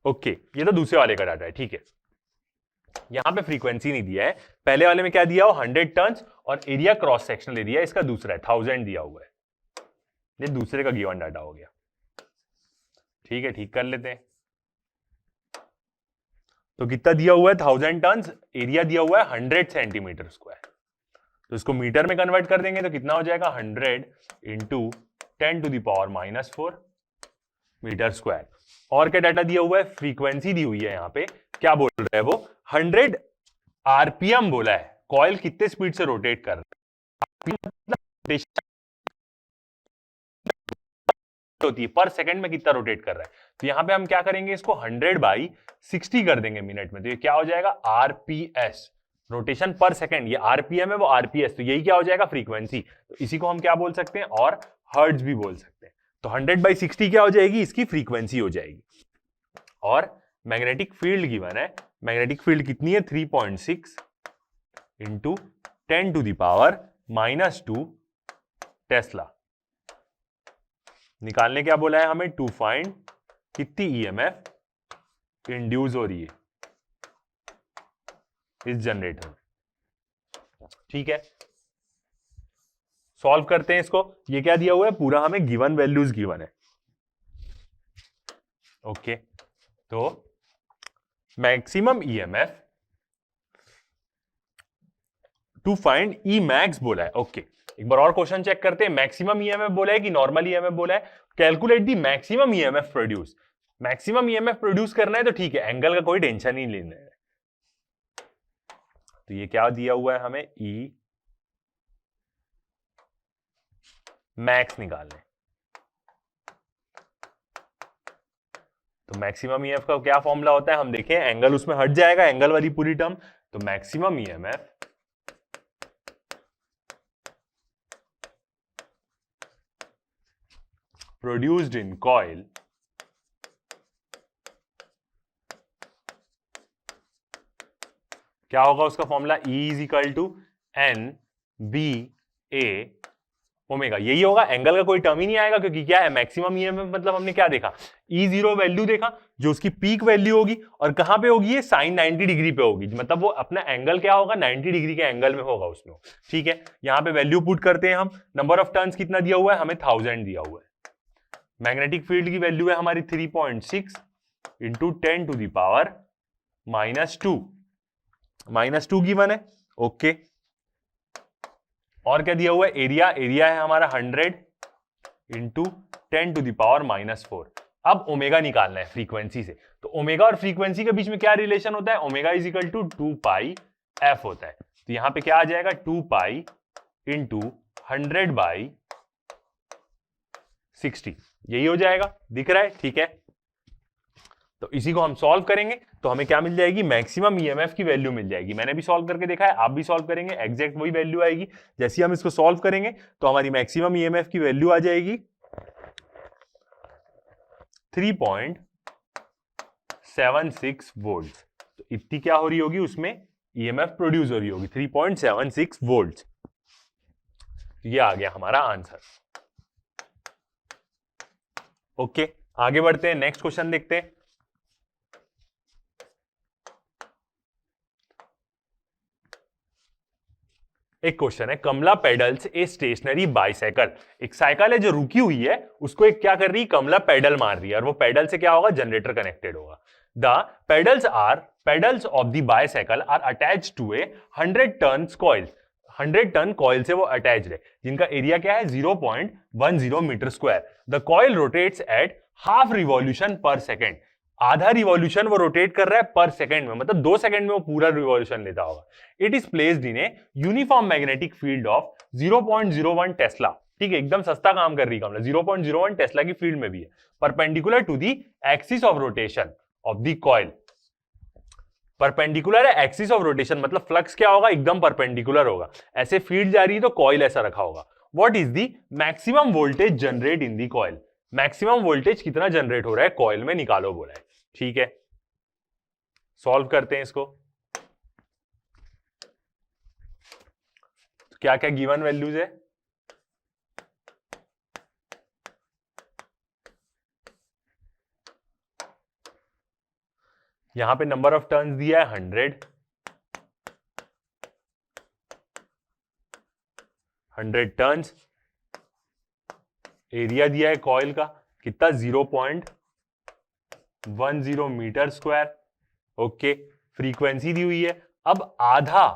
okay, ये तो दूसरे वाले का डाटा है, ठीक है। यहां पे फ्रीक्वेंसी नहीं दिया है, पहले वाले में क्या दिया हो 100 टर्न्स और एरिया क्रॉस सेक्शनल दे दिया है, इसका दूसरा है 1000 दिया हुआ है, ये दूसरे का गिवन डाटा हो गया। ठीक है, ठीक कर लेते हैं। तो कितना दिया हुआ है 1000 टर्न्स, एरिया दिया हुआ है 100 सेंटीमीटर स्क्वायर, तो इसको मीटर में कन्वर्ट कर देंगे तो कितना हो जाएगा 100 इंटू 10⁻⁻⁴ मीटर स्क्वायर। और क्या डाटा दिया हुआ है, फ्रीक्वेंसी दी हुई है, यहां पे क्या बोल रहा है वो 100 आरपीएम बोला है, कॉइल कितने स्पीड से रोटेट कर रहा है, होती है पर सेकंड में कितना रोटेट कर रहा है। तो यहां पे हम क्या करेंगे, इसको 100/60 कर देंगे मिनट में, तो ये क्या हो जाएगा आरपीएस, रोटेशन पर सेकंड। ये आरपीएम है, वो आरपीएस, तो यही क्या हो जाएगा फ्रीक्वेंसी। तो इसी को हम क्या बोल सकते हैं, और हर्ट्ज भी बोल सकते हैं। तो 100/60 क्या हो जाएगी, इसकी फ्रीक्वेंसी हो जाएगी। और मैग्नेटिक फील्ड गिवन है, मैग्नेटिक फील्ड कितनी है 3.6 इंटू 10⁻⁻² टेस्ला। निकालने क्या बोला है हमें, टू फाइंड कितनी ईएमएफ इंड्यूस हो रही है इस जनरेटर में। ठीक है, सॉल्व करते हैं इसको। ये क्या दिया हुआ है, पूरा हमें गिवन वैल्यूज गिवन है। ओके, तो maximum EMF to find E max बोला है। ओके, एक बार और क्वेश्चन चेक करते हैं, मैक्सिमम ईएमएफ बोला है कि नॉर्मल ईएमएफ बोला है। Calculate the maximum EMF produce, maximum EMF produce करना है तो ठीक है, एंगल का कोई टेंशन नहीं लेना है। तो ये क्या दिया हुआ है हमें, ई मैक्स निकालने। तो मैक्सिमम ईएमएफ का क्या फॉर्मूला होता है, हम देखें, एंगल उसमें हट जाएगा, एंगल वाली पूरी टर्म। तो maximum EMF produced in coil क्या होगा उसका formula, E is equal to N B A omega. यही होगा, एंगल का कोई टर्म ही नहीं आएगा, क्योंकि क्या है मैक्सिमम ईएमएफ मतलब हमने क्या देखा, E0 वैल्यू देखा जो उसकी पीक वैल्यू होगी, और कहां पे होगी, ये साइन 90 डिग्री पे होगी, मतलब वो अपना एंगल क्या होगा 90 डिग्री के एंगल में होगा उसमें। ठीक है, यहां पे वैल्यू पुट करते हैं हम। नंबर ऑफ टर्न्स कितना दिया हुआ है हमें, 1000 दिया हुआ है। मैग्नेटिक फील्ड की वैल्यू है हमारी 3.6 इंटू 10⁻⁻² गिवन है। ओके, और क्या दिया हुआ है, एरिया, एरिया है हमारा 100 इंटू 10⁻⁻⁴। अब ओमेगा निकालना है फ्रीक्वेंसी से। तो ओमेगा और फ्रीक्वेंसी के बीच में क्या रिलेशन होता है, omega is equal to 2πf होता है। तो यहां पे क्या आ जाएगा, 2π इंटू 100/60, यही हो जाएगा, दिख रहा है। ठीक है, तो इसी को हम सॉल्व करेंगे तो हमें क्या मिल जाएगी, मैक्सिमम ईएमएफ की वैल्यू मिल जाएगी। मैंने भी सॉल्व करके देखा है, आप भी सॉल्व करेंगे, एग्जैक्ट वही वैल्यू आएगी। जैसे हम इसको सॉल्व करेंगे तो हमारी मैक्सिमम ईएमएफ की वैल्यू आ जाएगी 3.76 वोल्ट। तो इतनी क्या हो रही होगी उसमें, ईएमएफ प्रोड्यूस हो रही होगी 3.76 वोल्ट। ये आ गया हमारा आंसर। ओके, आगे बढ़ते हैं, नेक्स्ट क्वेश्चन देखते हैं। एक क्वेश्चन है, कमला पेडल्स ए स्टेशनरी बाइसाइकिल। एक साइकिल है जो रुकी हुई है, उसको एक क्या कर रही है, कमला पेडल मार रही है, और वो पेडल से क्या होगा, जनरेटर कनेक्टेड होगा। The pedals of the bicycle are attached to a 100 turns coil. 100 turn coil से वो अटैच्ड है, जिनका एरिया क्या है 0.10 metre square. The coil rotates at half revolution per second. आधा रिवॉल्यूशन वो रोटेट कर रहा है पर सेकंड में, मतलब 2 सेकंड में वो पूरा रिवॉल्यूशन लेता होगा। It is placed in a uniform magnetic field of 0.01 Tesla. ठीक है, एकदम सस्ता काम कर रही है कमला, 0.01 टेस्ला की फील्ड में भी है। Perpendicular to the axis of rotation of the coil. Perpendicular है एक्सिस ऑफ रोटेशन, मतलब फ्लक्स क्या होगा, एकदम परपेंडिकुलर होगा। ऐसे फील्ड जा रही है तो कॉइल ऐसा रखा होगा। What is the maximum voltage generate in the coil. Maximum voltage कितना जनरेट हो रहा है कॉइल में, निकालो बोला है। ठीक है, सॉल्व करते हैं इसको। तो क्या क्या गिवन वैल्यूज है, यहां पे नंबर ऑफ टर्न्स दिया है 100 टर्न्स। एरिया दिया है कॉइल का कितना 0.10 मीटर स्क्वायर। ओके, फ्रीक्वेंसी दी हुई है। अब आधा,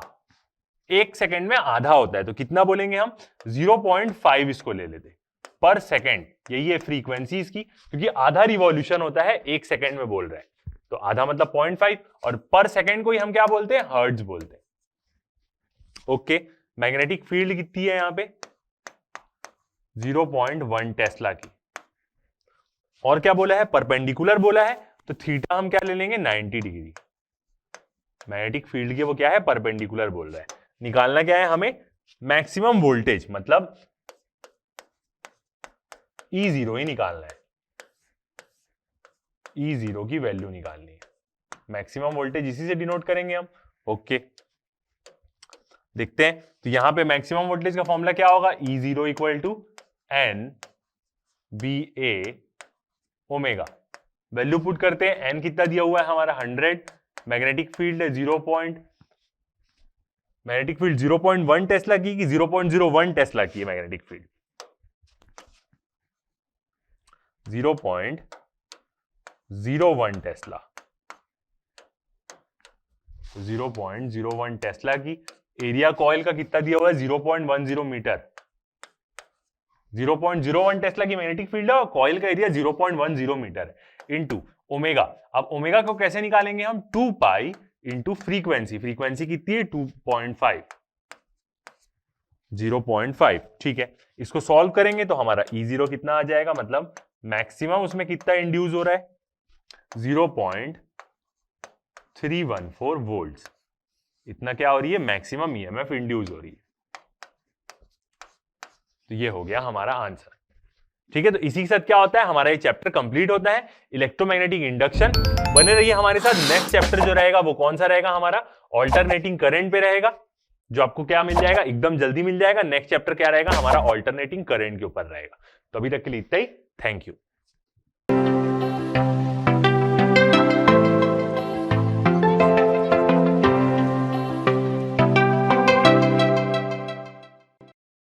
1 सेकेंड में आधा होता है तो कितना बोलेंगे हम, 0.5 इसको ले लेते पर सेकेंड। यही है फ्रीक्वेंसी इसकी, क्योंकि आधा रिवॉल्यूशन होता है 1 सेकेंड में बोल रहे हैं, तो आधा मतलब 0.5, और पर सेकेंड को ही हम क्या बोलते हैं, हर्ट्ज बोलते हैं। ओके, मैग्नेटिक फील्ड कितनी है यहां पे, 0.1 टेस्ला की। और क्या बोला है, परपेंडिकुलर बोला है, तो थीटा हम क्या ले लेंगे, 90 डिग्री। मैग्नेटिक फील्ड के वो क्या है, परपेंडिकुलर बोल रहा है। निकालना क्या है हमें, मैक्सिमम वोल्टेज, मतलब E0 ही निकालना है, E0 की वैल्यू निकालनी है। मैक्सिमम वोल्टेज इसी से डिनोट करेंगे हम। ओके, देखते हैं। तो यहां पे मैक्सिमम वोल्टेज का फॉर्मूला क्या होगा, E0 equal to NBA omega. Value put करते हैं, N कितना दिया हुआ है हमारा 100, मैग्नेटिक फील्ड है 0.1 टेस्ला की 0.01 टेस्ला की है मैग्नेटिक फील्ड, 0.01 टेस्ला, 0.01 टेस्ला की। एरिया कॉइल का कितना दिया हुआ है, 0.10 मीटर। 0.01 टेस्ला की मैग्नेटिक फील्ड है और कॉइल का एरिया 0.10 मीटर है, इनटू ओमेगा। अब ओमेगा को कैसे निकालेंगे हम, 2 पाई इंटू फ्रीक्वेंसी। फ्रीक्वेंसी कितनी है, 2.5, 0.5। ठीक है, इसको सॉल्व करेंगे तो हमारा E0 कितना आ जाएगा, मतलब मैक्सिमम उसमें कितना इंड्यूस हो रहा है, 0.314 वोल्ट्स। इतना क्या हो रही है, मैक्सिमम ईएमएफ इंड्यूस हो रही है। तो ये हो गया हमारा आंसर। ठीक है, तो इसी के साथ क्या होता है, हमारा ये चैप्टर कंप्लीट होता है, इलेक्ट्रोमैग्नेटिक इंडक्शन। बने रहिए हमारे साथ। नेक्स्ट चैप्टर जो रहेगा वो कौन सा रहेगा हमारा, ऑल्टरनेटिंग करंट पे रहेगा, जो आपको क्या मिल जाएगा, एकदम जल्दी मिल जाएगा। नेक्स्ट चैप्टर क्या रहेगा हमारा, ऑल्टरनेटिंग करंट के ऊपर रहेगा। तो अभी तक के लिए इतना ही, थैंक यू।